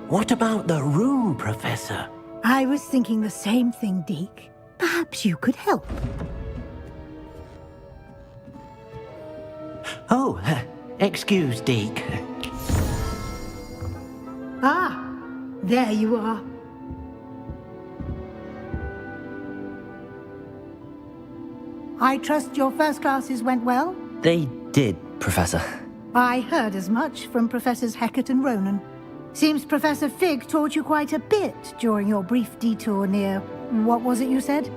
Speaker 16: What about the room, Professor?
Speaker 8: I was thinking the same thing, Deke. Perhaps you could help.
Speaker 16: Oh, excuse, Deke.
Speaker 8: Ah, there you are. I trust your first classes went well?
Speaker 1: They did, Professor.
Speaker 8: I heard as much from Professors Hecat and Ronan. Seems Professor Fig taught you quite a bit during your brief detour near... what was it you said?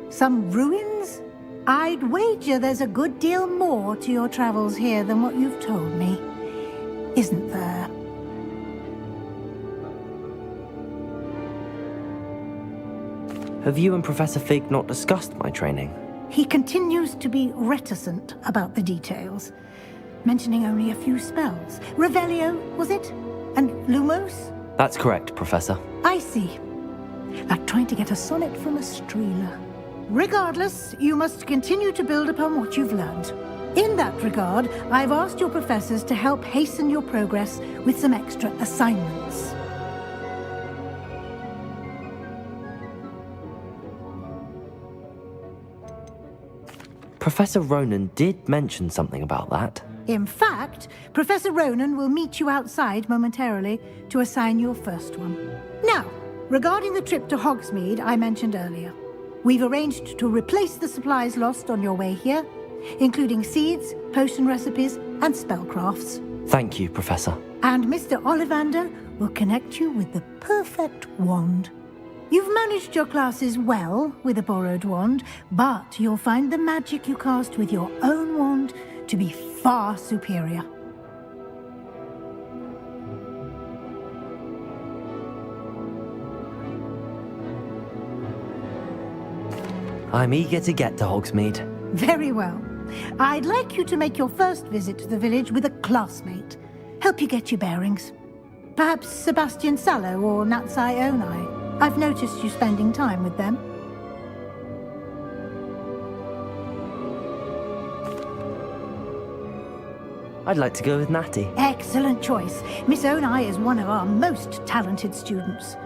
Speaker 8: Some ruins? I'd wager there's a good deal more to your travels here than what you've told me. Isn't there?
Speaker 1: Have you and Professor Fig not discussed my training?
Speaker 8: He continues to be reticent about the details, mentioning only a few spells. Revelio, was it? And Lumos?
Speaker 1: That's correct, Professor.
Speaker 8: I see. Like trying to get a sonnet from a streeler. Regardless, you must continue to build upon what you've learned. In that regard, I've asked your professors to help hasten your progress with some extra assignments.
Speaker 1: Professor Ronan did mention something about that.
Speaker 8: In fact, Professor Ronan will meet you outside momentarily to assign your first one. Now, regarding the trip to Hogsmeade I mentioned earlier, we've arranged to replace the supplies lost on your way here, including seeds, potion recipes, and spellcrafts.
Speaker 1: Thank you, Professor.
Speaker 8: And Mr. Ollivander will connect you with the perfect wand. You've managed your classes well with a borrowed wand, but you'll find the magic you cast with your own wand to be far superior.
Speaker 1: I'm eager to get to Hogsmeade.
Speaker 8: Very well. I'd like you to make your first visit to the village with a classmate. Help you get your bearings. Perhaps Sebastian Sallow or Natsai Onai. I've noticed you spending time with them.
Speaker 1: I'd like to go with Natty.
Speaker 8: Excellent choice. Miss Onai is one of our most talented students.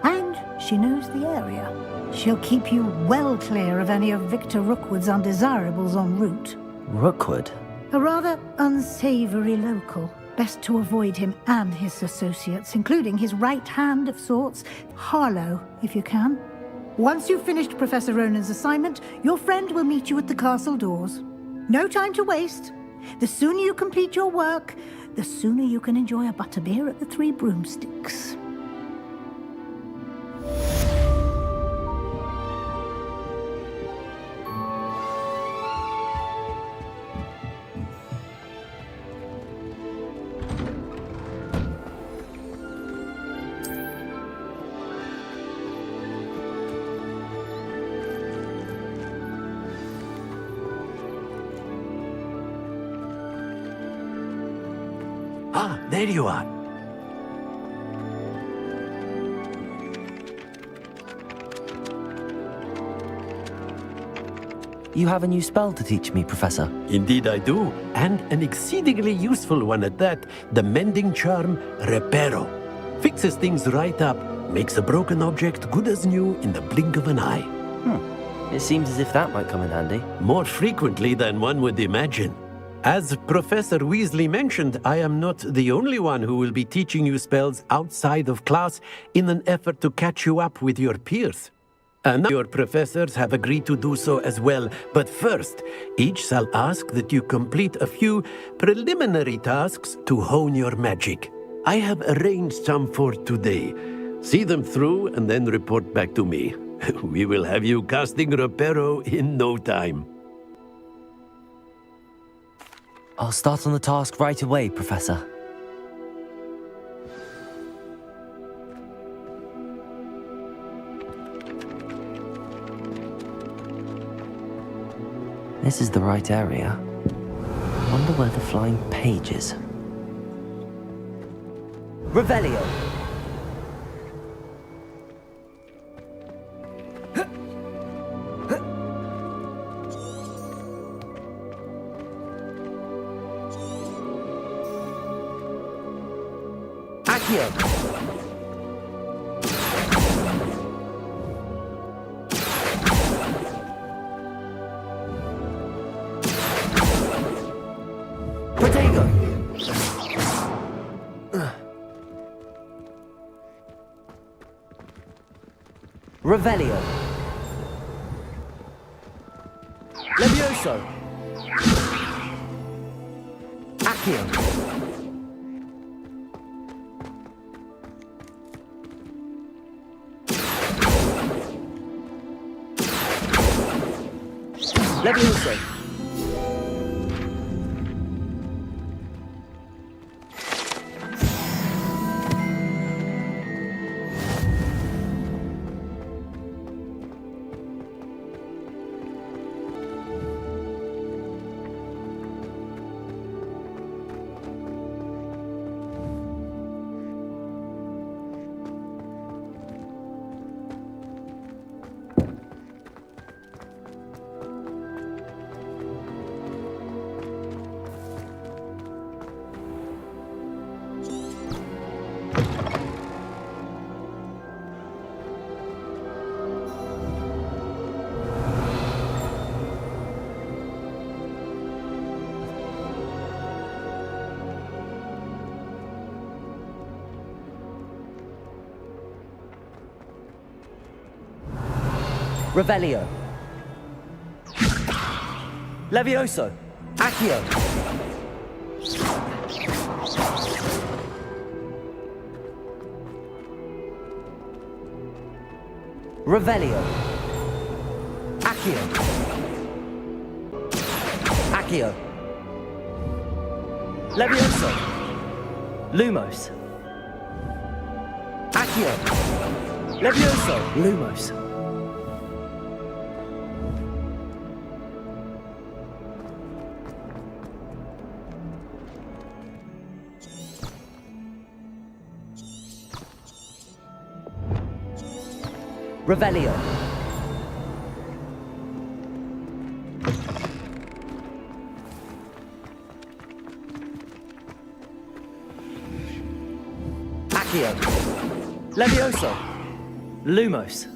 Speaker 8: And she knows the area. She'll keep you well clear of any of Victor Rookwood's undesirables en route.
Speaker 1: Rookwood?
Speaker 8: A rather unsavory local. Best to avoid him and his associates, including his right hand of sorts, Harlow, if you can. Once you've finished Professor Ronan's assignment, your friend will meet you at the castle doors. No time to waste. The sooner you complete your work, the sooner you can enjoy a butterbeer at the Three Broomsticks.
Speaker 16: Ah, there you are.
Speaker 1: You have a new spell to teach me, Professor.
Speaker 16: Indeed I do, and an exceedingly useful one at that. The mending charm, Reparo. Fixes things right up, makes a broken object good as new in the blink of an eye.
Speaker 1: It seems as if that might come in handy.
Speaker 16: More frequently than one would imagine. As Professor Weasley mentioned, I am not the only one who will be teaching you spells outside of class in an effort to catch you up with your peers. And your professors have agreed to do so as well. But first, each shall ask that you complete a few preliminary tasks to hone your magic. I have arranged some for today. See them through and then report back to me. We will have you casting Reparo in no time.
Speaker 1: I'll start on the task right away, Professor. This is the right area. I wonder where the flying page is. Revelio! Revelio. Levioso. Accio. Levioso. Revelio. Levioso. Accio. Revelio. Accio. Accio. Levioso. Lumos. Accio. Levioso. Lumos. Revelio. Accio. Levioso. Lumos.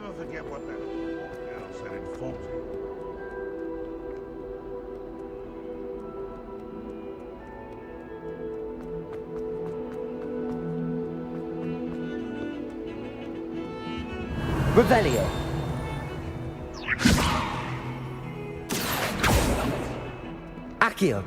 Speaker 15: Never forget what that girl said in 40.
Speaker 1: Revelio. Accio.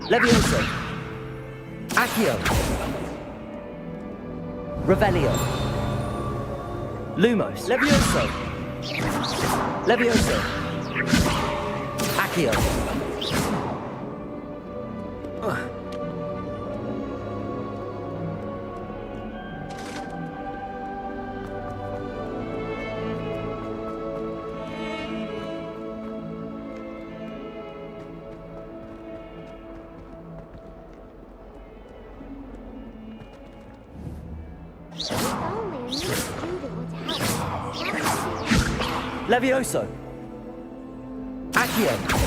Speaker 1: Levioso. Accio. Revelio. Lumos. Levioso. Levioso. Accio. Levioso. Accio.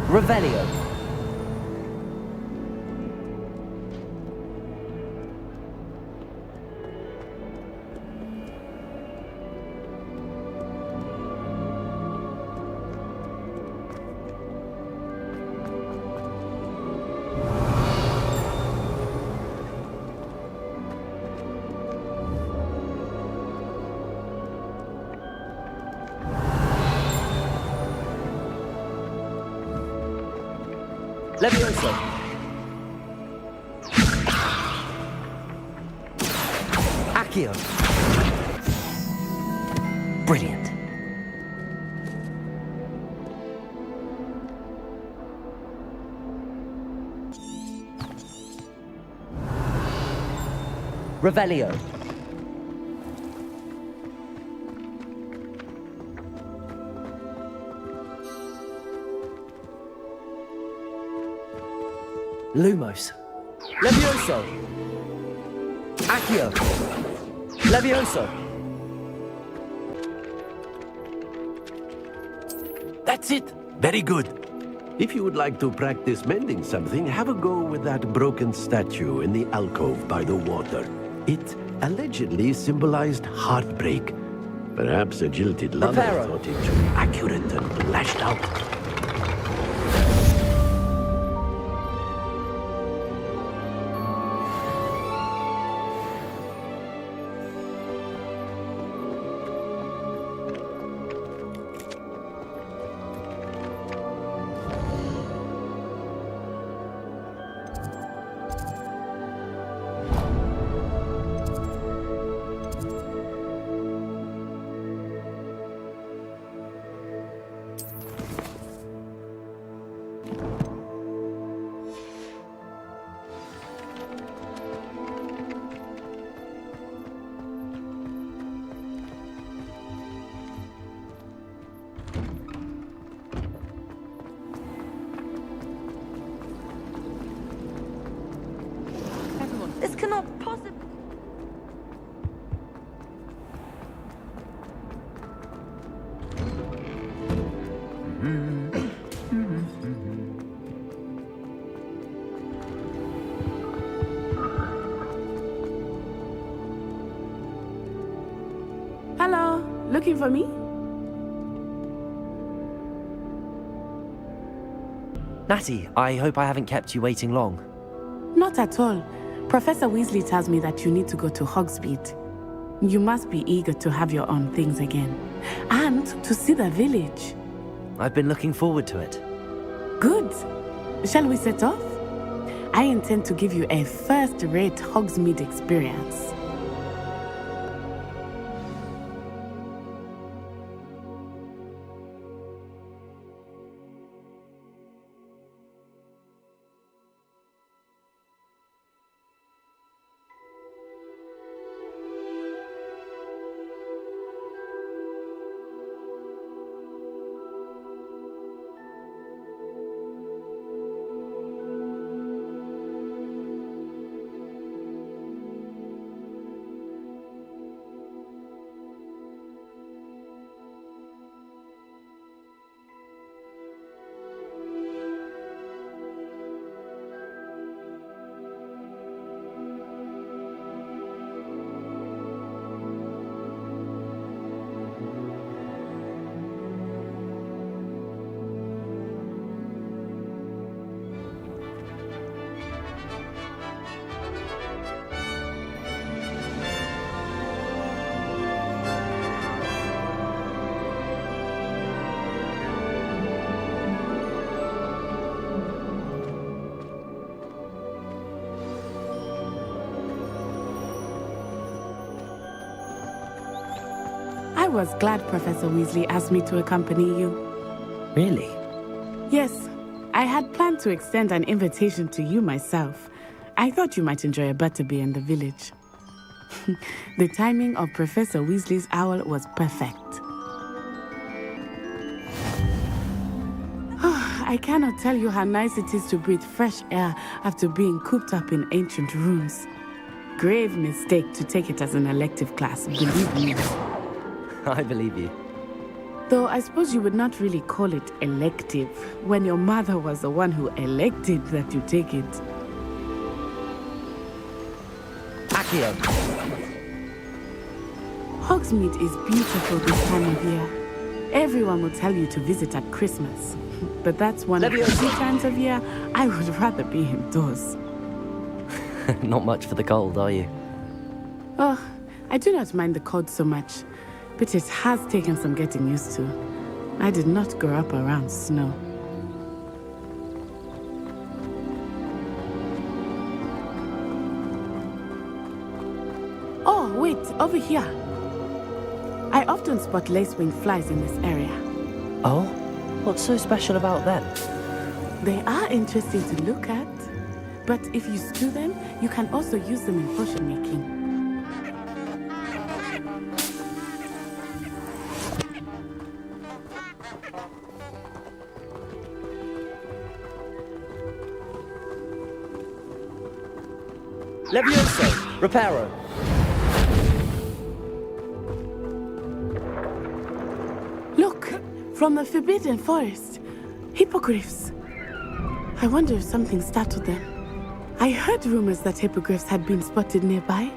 Speaker 1: Revelio. Levioso. Accio. Brilliant. Revelio. Lumos. Levioso. Accio. Levioso.
Speaker 16: That's it. Very good. If you would like to practice mending something, have a go with that broken statue in the alcove by the water. It allegedly symbolized heartbreak. Perhaps a jilted lover
Speaker 1: Reparo.
Speaker 16: thought it too accurate and lashed out.
Speaker 19: This cannot possibly...
Speaker 13: Hello, looking for me?
Speaker 1: Natty, I hope I haven't kept you waiting long.
Speaker 13: Not at all. Professor Weasley tells me that you need to go to Hogsmeade. You must be eager to have your own things again. And to see the village.
Speaker 1: I've been looking forward to it.
Speaker 13: Good. Shall we set off? I intend to give you a first-rate Hogsmeade experience. I was glad Professor Weasley asked me to accompany you.
Speaker 1: Really?
Speaker 13: Yes, I had planned to extend an invitation to you myself. I thought you might enjoy a butterbeer in the village. The timing of Professor Weasley's owl was perfect. I cannot tell you how nice it is to breathe fresh air after being cooped up in ancient rooms. Grave mistake to take it as an elective class, believe me.
Speaker 1: I believe you.
Speaker 13: Though I suppose you would not really call it elective when your mother was the one who elected that you take it.
Speaker 1: Accio!
Speaker 13: Hogsmeade is beautiful this time of year. Everyone will tell you to visit at Christmas. But that's one of the few times of year I would rather be indoors.
Speaker 1: Not much for the cold, are you?
Speaker 13: Oh, I do not mind the cold so much, but it has taken some getting used to. I did not grow up around snow. Oh, wait, over here. I often spot lacewing flies in this area.
Speaker 1: Oh? What's so special about them?
Speaker 13: They are interesting to look at, but if you stew them, you can also use them in potion making.
Speaker 1: Levioso! Reparo!
Speaker 13: Look! From the Forbidden Forest. Hippogriffs. I wonder if something startled them. I heard rumors that hippogriffs had been spotted nearby.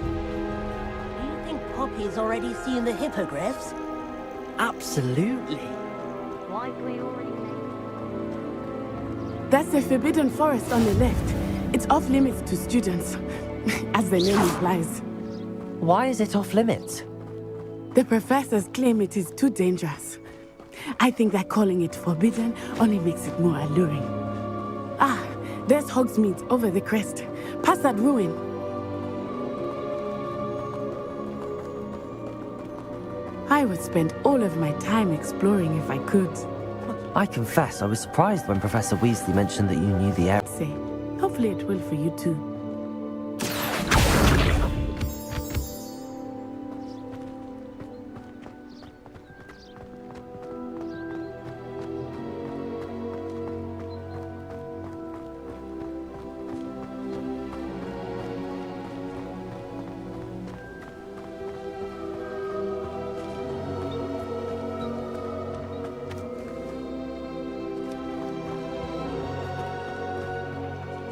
Speaker 3: Do you think Poppy's already seen the hippogriffs?
Speaker 1: Absolutely.
Speaker 3: Why do we already
Speaker 13: That's the Forbidden Forest on the left. It's off limits to students, as the name implies.
Speaker 1: Why is it off limits?
Speaker 13: The professors claim it is too dangerous. I think that calling it forbidden only makes it more alluring. Ah, there's Hogsmeade over the crest. Past that ruin. I would spend all of my time exploring if I could.
Speaker 1: I confess, I was surprised when Professor Weasley mentioned that you knew the area.
Speaker 13: Say, hopefully it will for you too.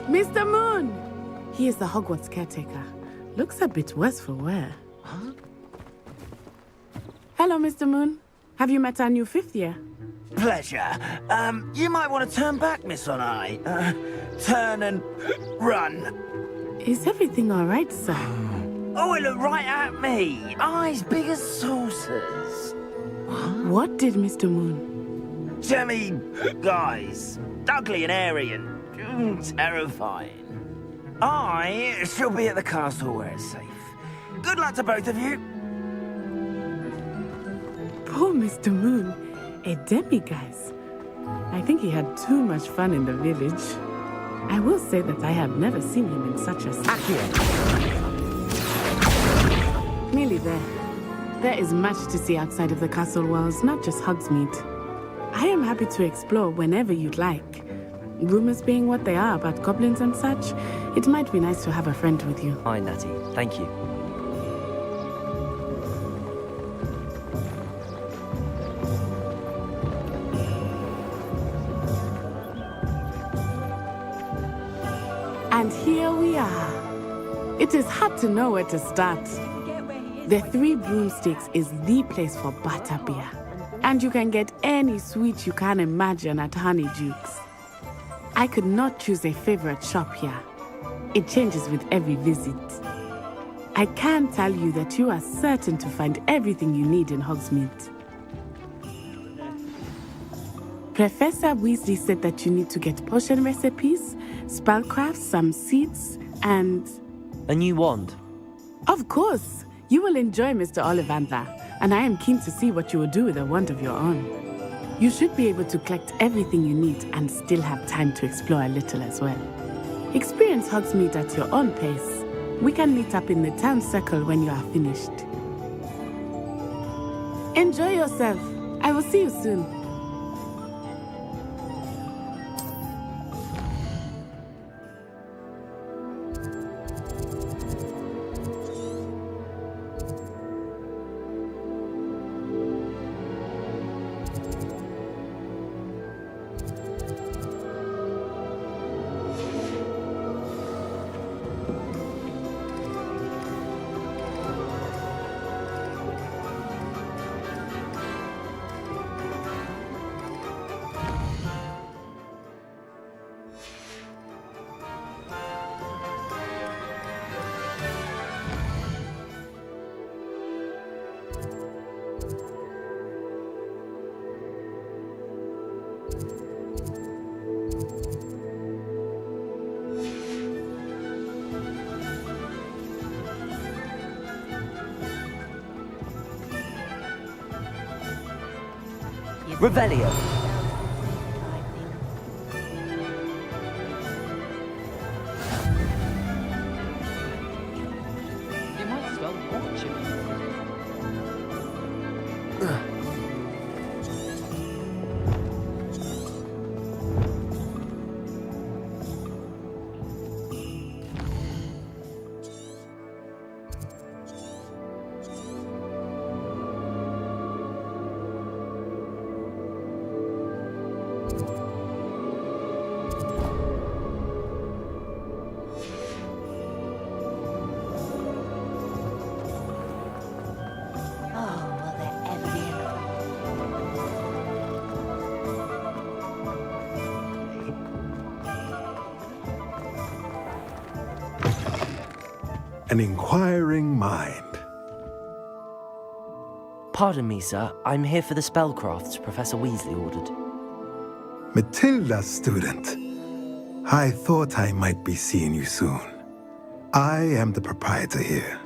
Speaker 13: Mr. Moon! He is the Hogwarts caretaker. Looks a bit worse for wear. Huh? Hello, Mr. Moon. Have you met our new fifth year?
Speaker 9: Pleasure. You might want to turn back, Miss Onai. Turn and run.
Speaker 13: Is everything all right, sir?
Speaker 9: Oh, it looked right at me. Eyes big as saucers.
Speaker 13: What did Mr. Moon?
Speaker 9: Jemmy guys. Ugly and airy and terrifying. I shall be at the castle where it's safe. Good luck to both of you.
Speaker 13: Poor Mr. Moon. A demiguise. I think he had too much fun in the village. I will say that I have never seen him in such a state. Nearly there. There is much to see outside of the castle walls, not just Hogsmeade. I am happy to explore whenever you'd like. Rumors being what they are about goblins and such, it might be nice to have a friend with you.
Speaker 1: Hi, Natty. Thank you.
Speaker 13: And here we are. It is hard to know where to start. The Three Broomsticks is the place for butterbeer. And you can get any sweet you can imagine at Honeydukes. I could not choose a favorite shop here. It changes with every visit. I can tell you that you are certain to find everything you need in Hogsmeade. Professor Weasley said that you need to get potion recipes, spellcrafts, some seeds, and...
Speaker 1: A new wand?
Speaker 13: Of course! You will enjoy Mr. Ollivander, and I am keen to see what you will do with a wand of your own. You should be able to collect everything you need and still have time to explore a little as well. Experience Hogsmeade at your own pace. We can meet up in the town circle when you are finished. Enjoy yourself. I will see you soon.
Speaker 1: Revelio.
Speaker 10: You might as well watch him.
Speaker 5: An inquiring mind.
Speaker 1: Pardon me, sir. I'm here for the spellcrafts Professor Weasley ordered.
Speaker 5: Matilda, student. I thought I might be seeing you soon. I am the proprietor here,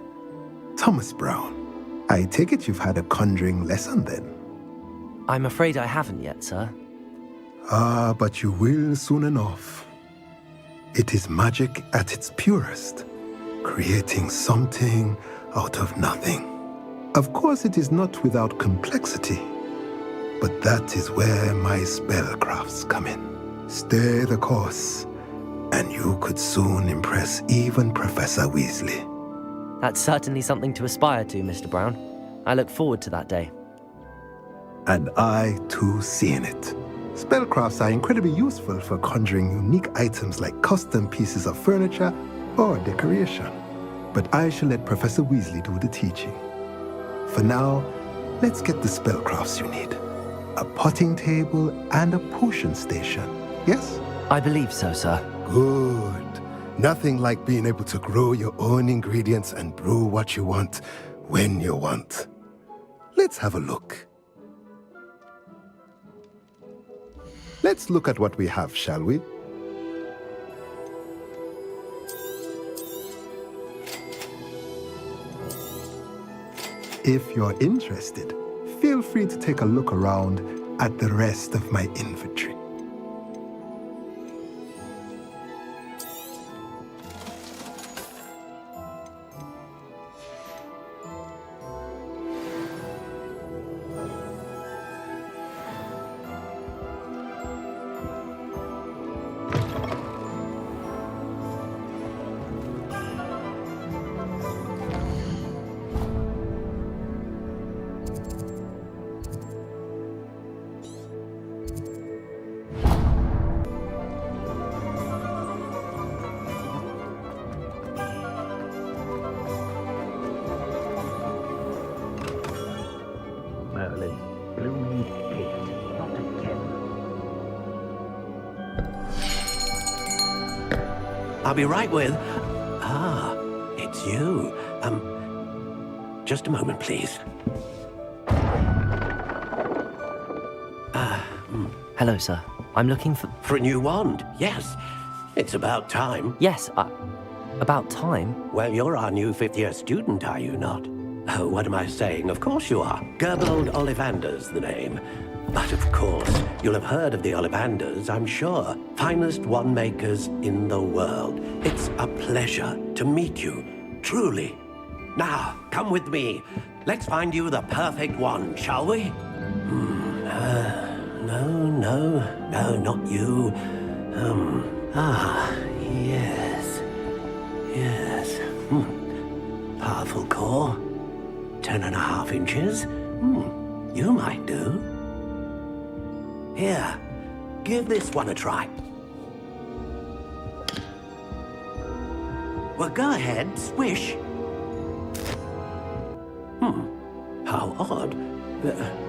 Speaker 5: Thomas Brown. I take it you've had a conjuring lesson then?
Speaker 1: I'm afraid I haven't yet, sir.
Speaker 5: Ah, but you will soon enough. It is magic at its purest, creating something out of nothing. Of course, it is not without complexity, but that is where my spellcrafts come in. Stay the course, and you could soon impress even Professor Weasley.
Speaker 1: That's certainly something to aspire to, Mr. Brown. I look forward to that day.
Speaker 5: And I, too, see in it. Spellcrafts are incredibly useful for conjuring unique items like custom pieces of furniture or decoration. But I shall let Professor Weasley do the teaching. For now, let's get the spellcrafts you need. A potting table and a potion station, yes?
Speaker 1: I believe so, sir.
Speaker 5: Good. Nothing like being able to grow your own ingredients and brew what you want, when you want. Let's have a look. Let's look at what we have, shall we? If you're interested, feel free to take a look around at the rest of my inventory.
Speaker 4: I'll be right with... Ah, it's you. Just a moment, please.
Speaker 1: Hello, sir. I'm looking for...
Speaker 4: For a new wand, yes. It's about time.
Speaker 1: Yes, about time?
Speaker 4: Well, you're our new fifth-year student, are you not? Oh, what am I saying? Of course you are. Gerbold Ollivander's the name. But of course, you'll have heard of the Ollivanders, I'm sure. Finest wand makers in the world. It's a pleasure to meet you, truly. Now, come with me. Let's find you the perfect wand, shall we? No, not you. Yes. Powerful core. 10.5 inches. You might do. Here, give this one a try. Well, go ahead, swish. How odd.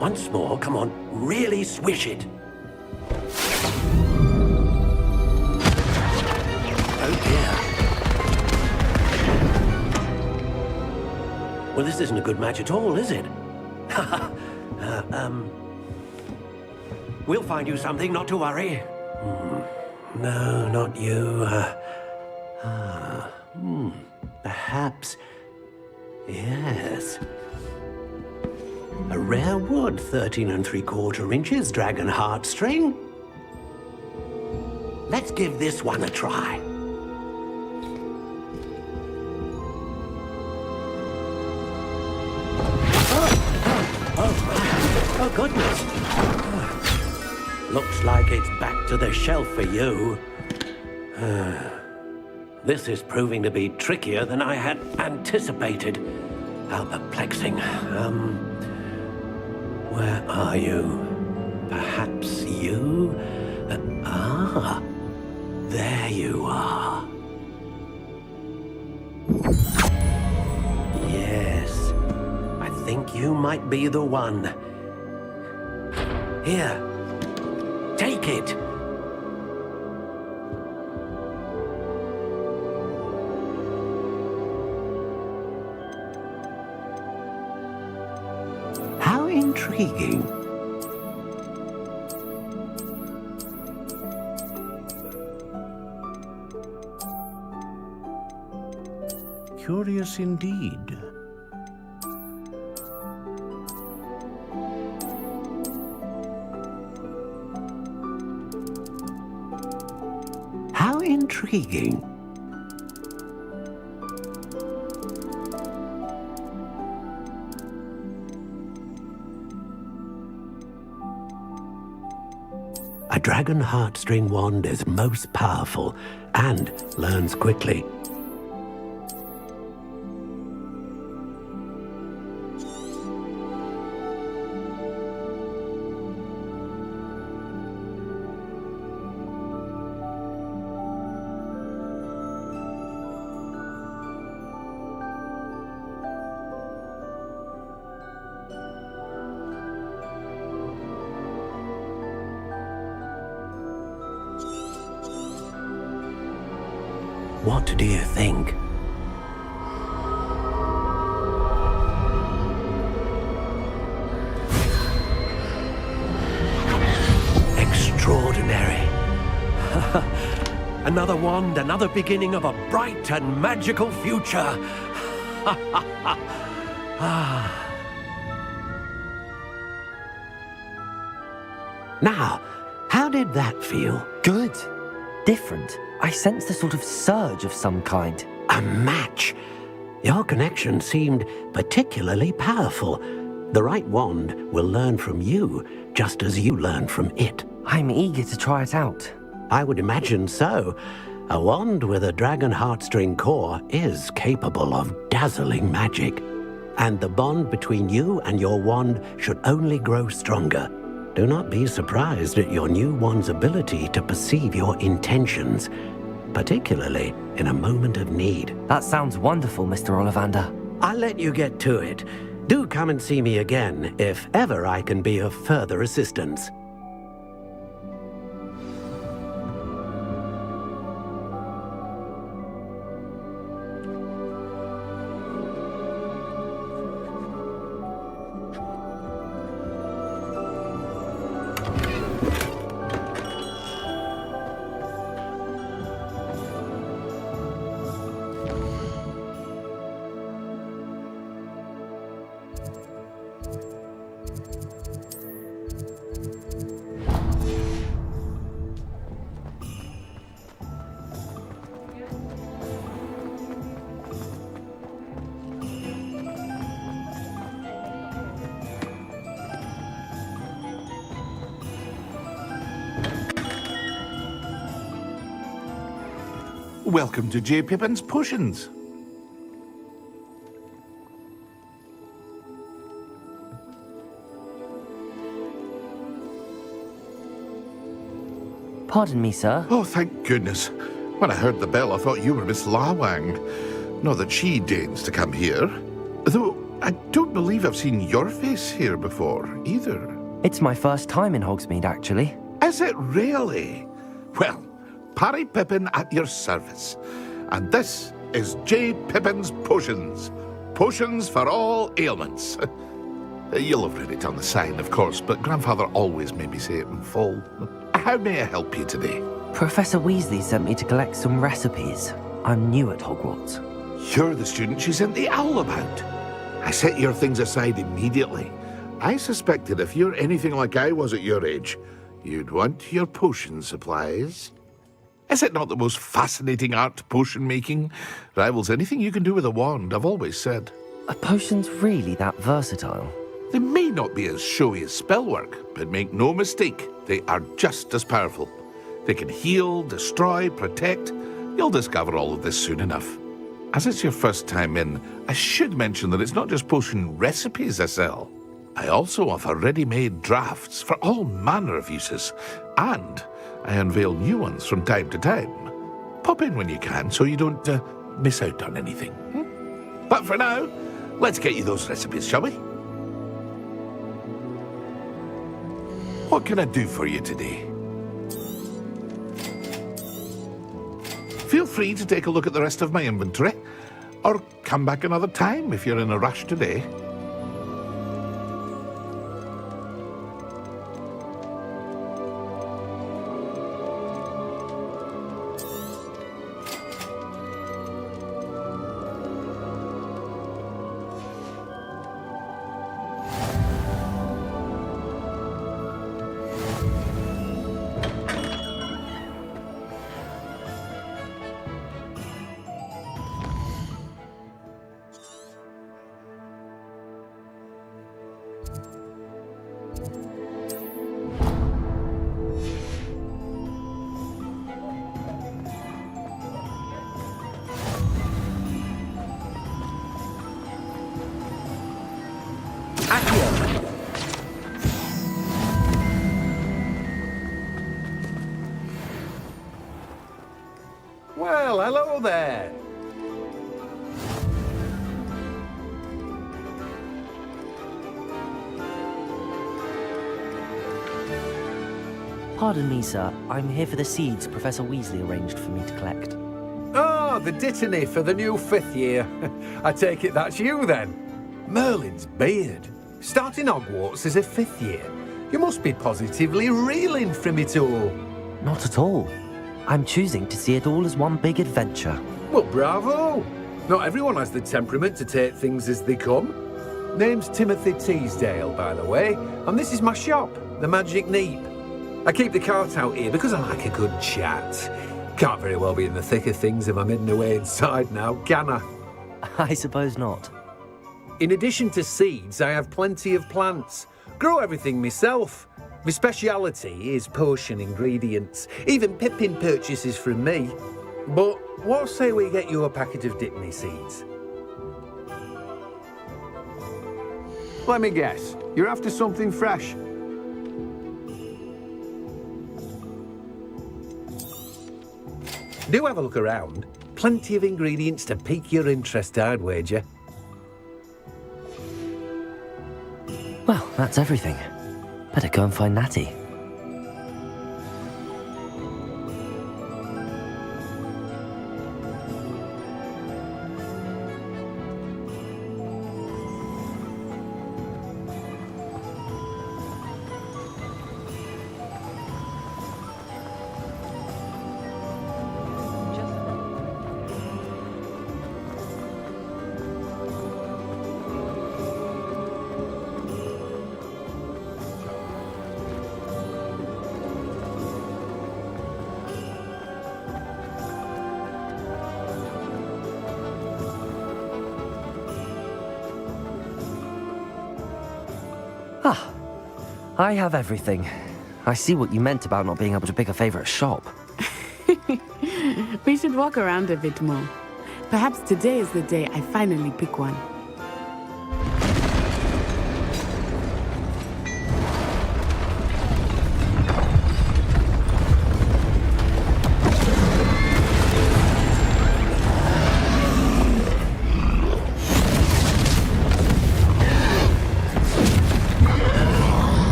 Speaker 4: Once more, come on, really swish it. Oh dear. Well, this isn't a good match at all, is it?
Speaker 16: We'll find you something, not to worry. No, not you. Perhaps... Yes. A rare wood, 13 3/4 inches, dragon heartstring. Let's give this one a try. Oh, goodness. Looks like it's back to the shelf for you. This is proving to be trickier than I had anticipated. How perplexing. Where are you? Perhaps you? There you are. Yes, I think you might be the one. Here, take it. How intriguing.
Speaker 15: Curious indeed.
Speaker 16: How intriguing. A dragon heartstring wand is most powerful and learns quickly. What do you think? Extraordinary. Another wand, another beginning of a bright and magical future. Now, how did that feel?
Speaker 1: Good. Different. I sensed a sort of surge of some kind.
Speaker 16: A match. Your connection seemed particularly powerful. The right wand will learn from you, just as you learn from it.
Speaker 1: I'm eager to try it out.
Speaker 16: I would imagine so. A wand with a dragon heartstring core is capable of dazzling magic. And the bond between you and your wand should only grow stronger. Do not be surprised at your new wand's ability to perceive your intentions, particularly in a moment of need.
Speaker 1: That sounds wonderful, Mr. Ollivander.
Speaker 16: I'll let you get to it. Do come and see me again if ever I can be of further assistance.
Speaker 15: Welcome to J. Pippin's Potions.
Speaker 1: Pardon me, sir.
Speaker 15: Oh, thank goodness. When I heard the bell, I thought you were Miss Lawang. Not that she deigns to come here. Though, I don't believe I've seen your face here before, either.
Speaker 1: It's my first time in Hogsmeade, actually.
Speaker 15: Is it really? Well, Parry Pippin at your service. And this is J. Pippin's Potions. Potions for all ailments. You'll have read it on the sign, of course, but Grandfather always made me say it in full. How may I help you today?
Speaker 1: Professor Weasley sent me to collect some recipes. I'm new at Hogwarts.
Speaker 15: You're the student she sent the owl about. I set your things aside immediately. I suspected if you're anything like I was at your age, you'd want your potion supplies. Is it not the most fascinating art, potion making? Rivals anything you can do with a wand, I've always said.
Speaker 1: Are potions really that versatile?
Speaker 15: They may not be as showy as spellwork, but make no mistake, they are just as powerful. They can heal, destroy, protect. You'll discover all of this soon enough. As it's your first time in, I should mention that it's not just potion recipes I sell. I also offer ready-made drafts for all manner of uses, and I unveil new ones from time to time. Pop in when you can so you don't miss out on anything. But for now, let's get you those recipes, shall we? What can I do for you today? Feel free to take a look at the rest of my inventory, or come back another time if you're in a rush today.
Speaker 20: Well, hello there.
Speaker 1: Pardon me, sir. I'm here for the seeds Professor Weasley arranged for me to collect.
Speaker 20: Oh, the dittany for the new 5th year. I take it that's you, then. Merlin's beard. Starting Hogwarts as a 5th year. You must be positively reeling from it all.
Speaker 1: Not at all. I'm choosing to see it all as one big adventure.
Speaker 20: Well, bravo. Not everyone has the temperament to take things as they come. Name's Timothy Teasdale, by the way, and this is my shop, the Magic Neep. I keep the cart out here because I like a good chat. Can't very well be in the thick of things if I'm hidden away inside now, can I?
Speaker 1: I suppose not.
Speaker 20: In addition to seeds, I have plenty of plants. Grow everything myself. My speciality is potion ingredients. Even Pippin purchases from me. But what say we get you a packet of Dipney seeds? Let me guess. You're after something fresh. Do have a look around. Plenty of ingredients to pique your interest, I'd wager.
Speaker 1: Well, that's everything. Better go and find Natty. Ah, I have everything. I see what you meant about not being able to pick a favorite shop.
Speaker 13: We should walk around a bit more. Perhaps today is the day I finally pick one.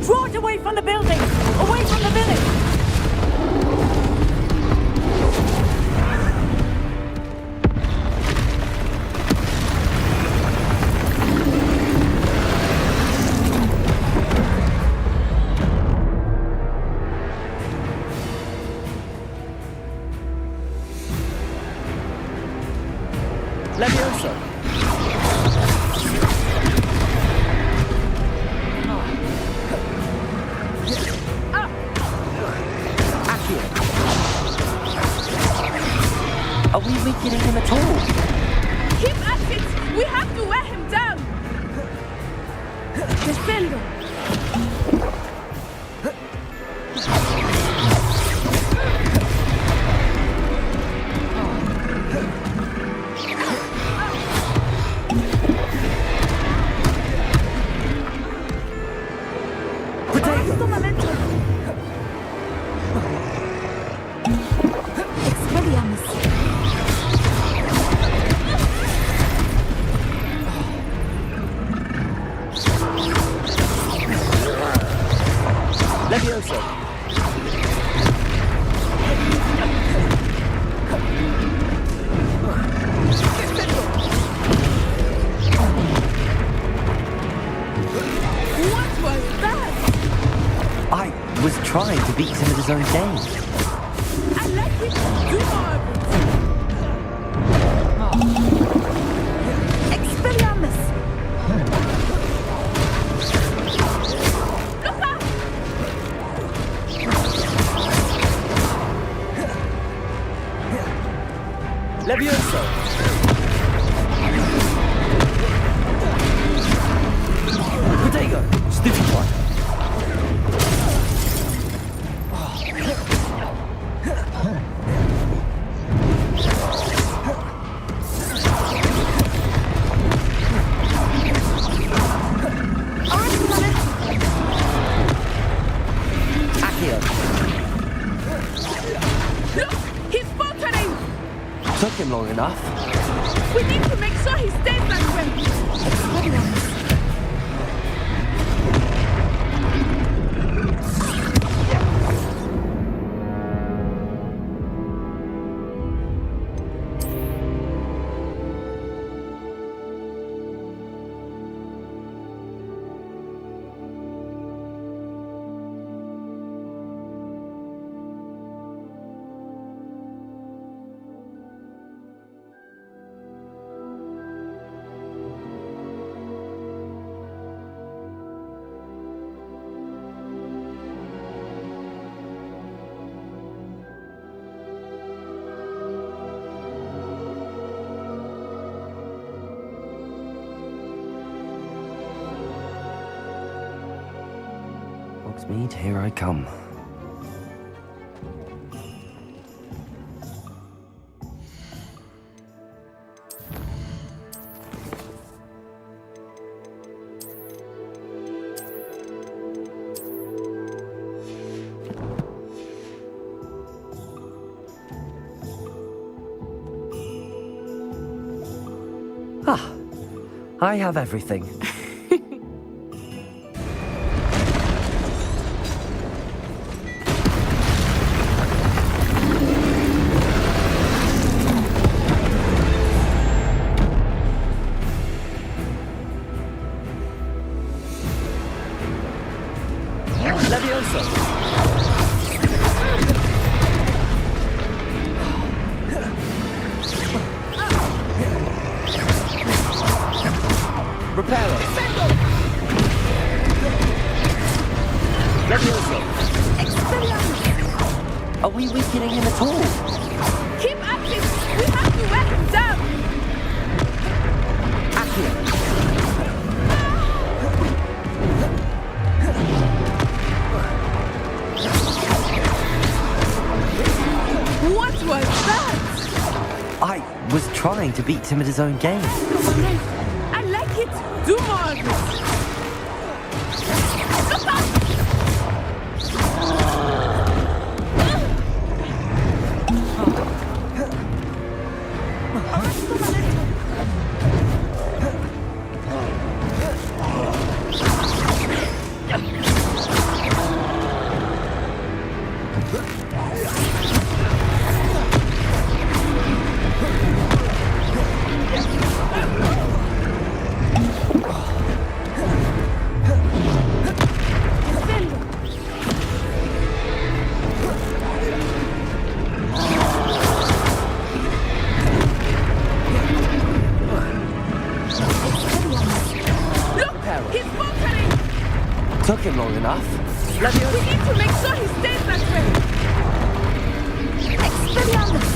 Speaker 3: Draw it away from the building! Away from the village!
Speaker 19: Defendo! Questo momento! Expelliarmus!
Speaker 1: Levioso!
Speaker 19: What was that?
Speaker 1: I was trying to beat him at his own game.
Speaker 19: I like it. Do more of it. Expelliarmus! Look out!
Speaker 1: Levioso! Protego! Stupid one! Accio!
Speaker 19: Look! He's faltering!
Speaker 1: Took him long enough.
Speaker 19: We need to make sure he stays that way! Expelliarmus!
Speaker 1: Hogsmeade, here I come. Ah, I have everything. Levioso! Reparo! Levioso!
Speaker 19: Expelliarmus!
Speaker 1: Are we weakening him at all?
Speaker 19: Keep active! We have to wear him down!
Speaker 1: Accio!
Speaker 19: What was that?
Speaker 1: I was trying to beat him at his own game.
Speaker 19: I like it. Do more of it. Look out!
Speaker 1: Took him long enough.
Speaker 19: We need to make sure he stays that way. Expelliarmus!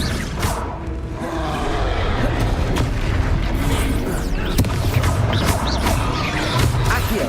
Speaker 1: Accio!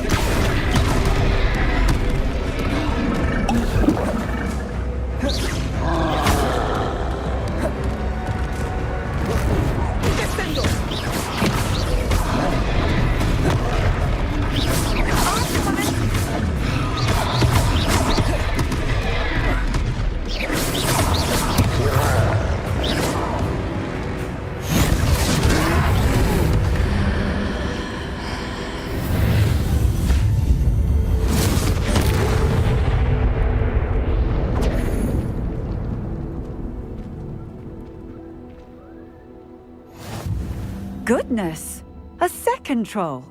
Speaker 6: goodness! A second troll!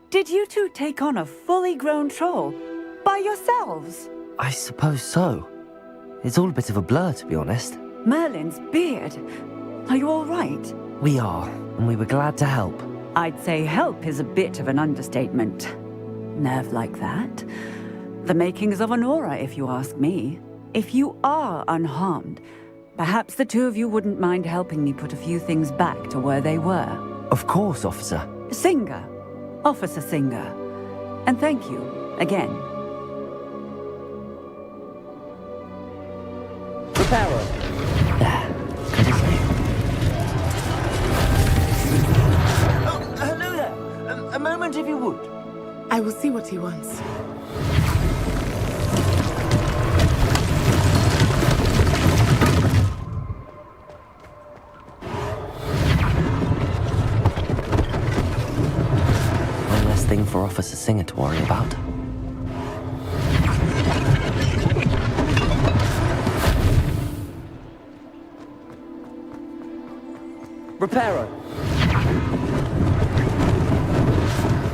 Speaker 6: Did you two take on a fully grown troll? By yourselves?
Speaker 1: I suppose so. It's all a bit of a blur, to be honest.
Speaker 6: Merlin's beard. Are you all right?
Speaker 1: We are, and we were glad to help.
Speaker 6: I'd say help is a bit of an understatement. Nerve like that? The makings of an aura, if you ask me. If you are unharmed, perhaps the two of you wouldn't mind helping me put a few things back to where they were.
Speaker 1: Of course, officer.
Speaker 6: Singer. Officer Singer. And thank you, again.
Speaker 1: Reparo. Good as new. Oh, hello there. A moment if you would.
Speaker 13: I will see what he wants.
Speaker 1: One less thing for Officer Singer to worry about. Reparo.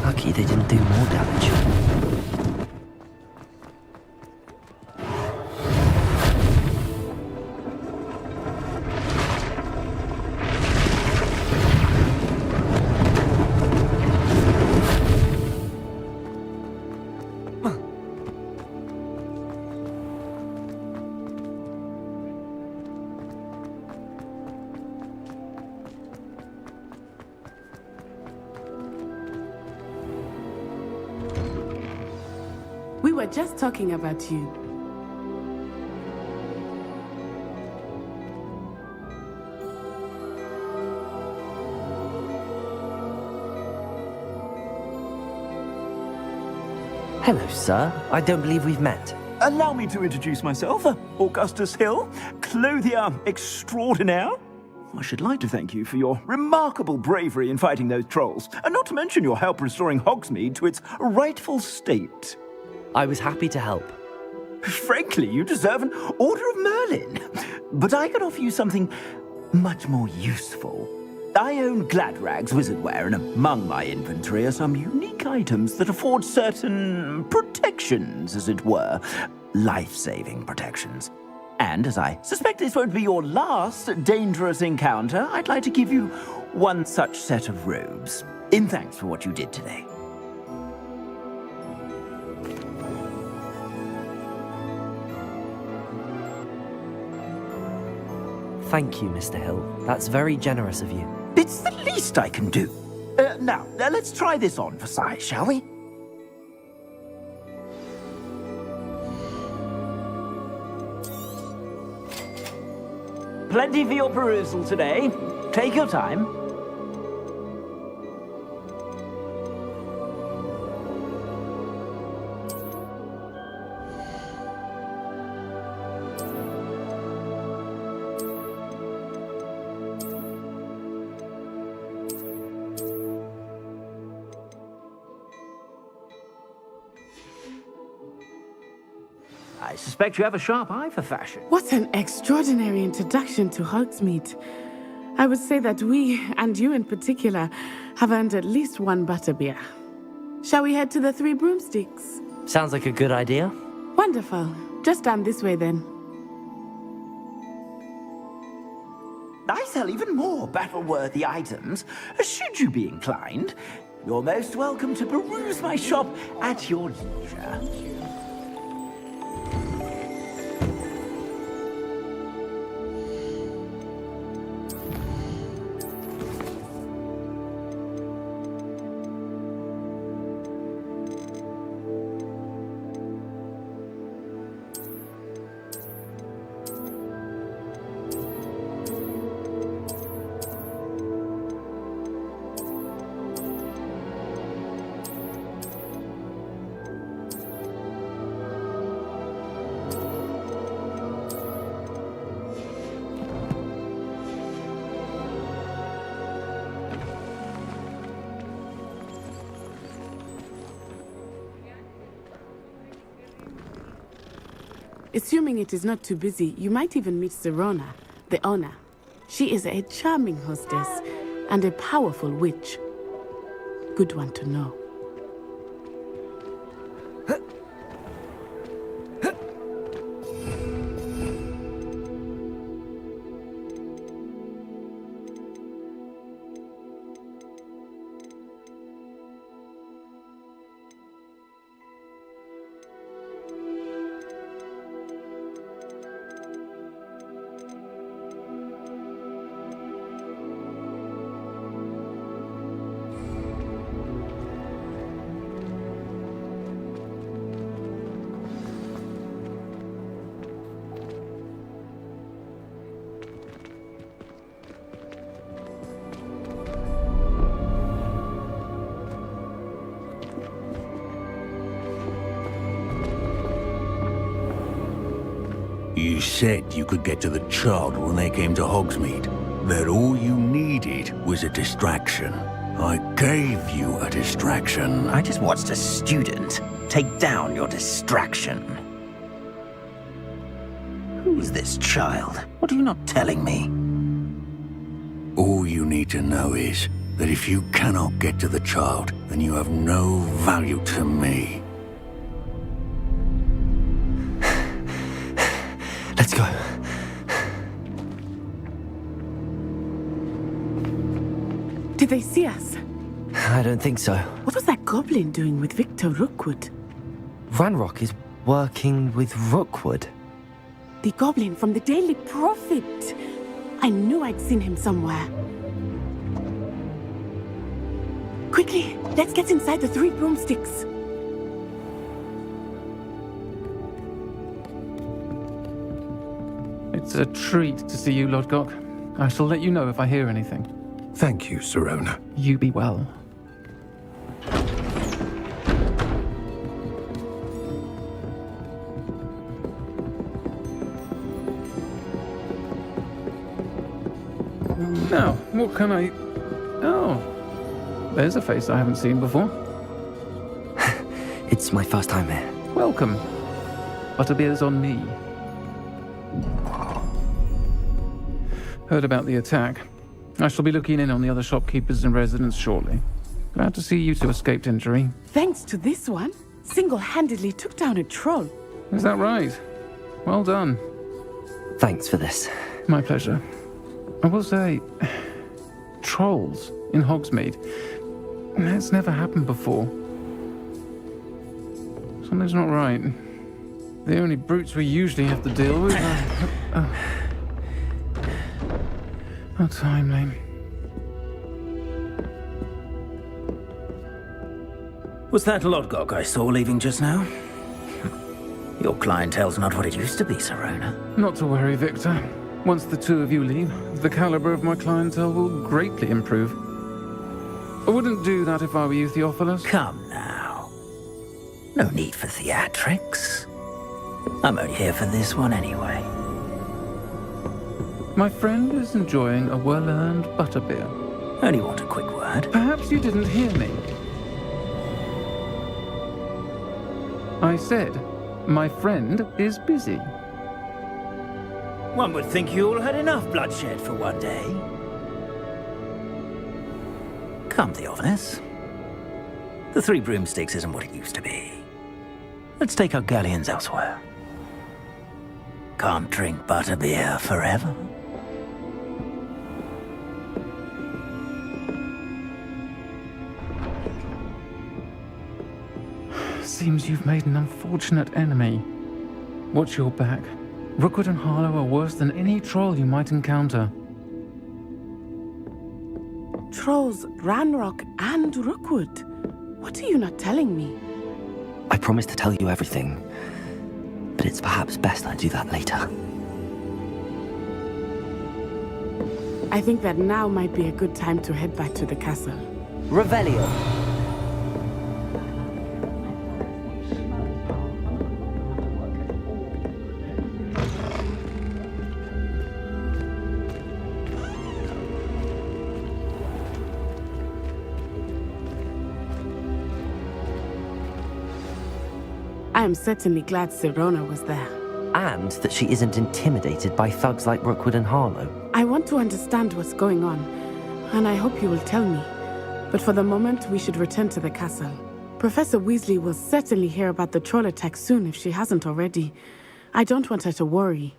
Speaker 1: Lucky they didn't do more damage.
Speaker 13: We were just talking about you.
Speaker 1: Hello, sir. I don't believe we've met.
Speaker 7: Allow me to introduce myself, Augustus Hill, clothier extraordinaire. I should like to thank you for your remarkable bravery in fighting those trolls, and not to mention your help restoring Hogsmeade to its rightful state.
Speaker 1: I was happy to help.
Speaker 7: Frankly, you deserve an Order of Merlin. But I can offer you something much more useful. I own Gladrag's wizardware, and among my inventory are some unique items that afford certain protections, as it were. Life-saving protections. And as I suspect this won't be your last dangerous encounter, I'd like to give you one such set of robes, in thanks for what you did today.
Speaker 1: Thank you, Mr. Hill. That's very generous of you.
Speaker 7: It's the least I can do. Now, let's try this on for size, shall we? Plenty for your perusal today. Take your time. I suspect you have a sharp eye for fashion.
Speaker 13: What an extraordinary introduction to Hogsmeade. I would say that we, and you in particular, have earned at least one butterbeer. Shall we head to the Three Broomsticks?
Speaker 1: Sounds like a good idea.
Speaker 13: Wonderful. Just down this way then.
Speaker 7: I sell even more battle-worthy items. Should you be inclined, you're most welcome to peruse my shop at your leisure.
Speaker 13: Assuming it is not too busy, you might even meet Serona, the owner. She is a charming hostess, and a powerful witch. Good one to know.
Speaker 2: You said you could get to the child when they came to Hogsmeade. That all you needed was a distraction. I gave you a distraction.
Speaker 7: I just watched a student take down your distraction. Who's this child? What are you not telling me?
Speaker 2: All you need to know is that if you cannot get to the child, then you have no value to me.
Speaker 1: Let's go.
Speaker 13: Did they see us?
Speaker 1: I don't think so.
Speaker 13: What was that goblin doing with Victor Rookwood?
Speaker 1: Ranrock is working with Rookwood.
Speaker 13: The goblin from the Daily Prophet. I knew I'd seen him somewhere. Quickly, let's get inside the 3 broomsticks.
Speaker 12: It's a treat to see you, Lodgok. I shall let you know if I hear anything.
Speaker 20: Thank you, Sirona.
Speaker 12: You be well. Now, what can I... Oh, there's a face I haven't seen before.
Speaker 1: It's my first time here.
Speaker 12: Welcome. Butterbeer's on me. Heard about the attack. I shall be looking in on the other shopkeepers and residents shortly. Glad to see you two escaped injury.
Speaker 13: Thanks to this one, single-handedly took down a troll.
Speaker 12: Is that right? Well done.
Speaker 1: Thanks for this.
Speaker 12: My pleasure. I will say, trolls in Hogsmeade. It's never happened before. Something's not right. The only brutes we usually have to deal with are... How timely.
Speaker 7: Was that Lodgok I saw leaving just now? Your clientele's not what it used to be, Sirona.
Speaker 12: Not to worry, Victor. Once the two of you leave, the caliber of my clientele will greatly improve. I wouldn't do that if I were you, Theophilus.
Speaker 7: Come now. No need for theatrics. I'm only here for this one anyway.
Speaker 12: My friend is enjoying a well-earned butterbeer.
Speaker 7: Only want a quick word.
Speaker 12: Perhaps you didn't hear me. I said, my friend is busy.
Speaker 7: One would think you all had enough bloodshed for one day. Come, Theophilus. The 3 broomsticks isn't what it used to be. Let's take our galleons elsewhere. Can't drink butterbeer forever.
Speaker 12: Seems you've made an unfortunate enemy. Watch your back. Rookwood and Harlow are worse than any troll you might encounter.
Speaker 13: Trolls, Ranrock, and Rookwood. What are you not telling me?
Speaker 1: I promised to tell you everything, but it's perhaps best I do that later.
Speaker 13: I think that now might be a good time to head back to the castle.
Speaker 1: Revelio.
Speaker 13: I am certainly glad Sirona was there.
Speaker 1: And that she isn't intimidated by thugs like Rookwood and Harlow.
Speaker 13: I want to understand what's going on. and I hope you will tell me. But for the moment, we should return to the castle. Professor Weasley will certainly hear about the troll attack soon if she hasn't already. I don't want her to worry.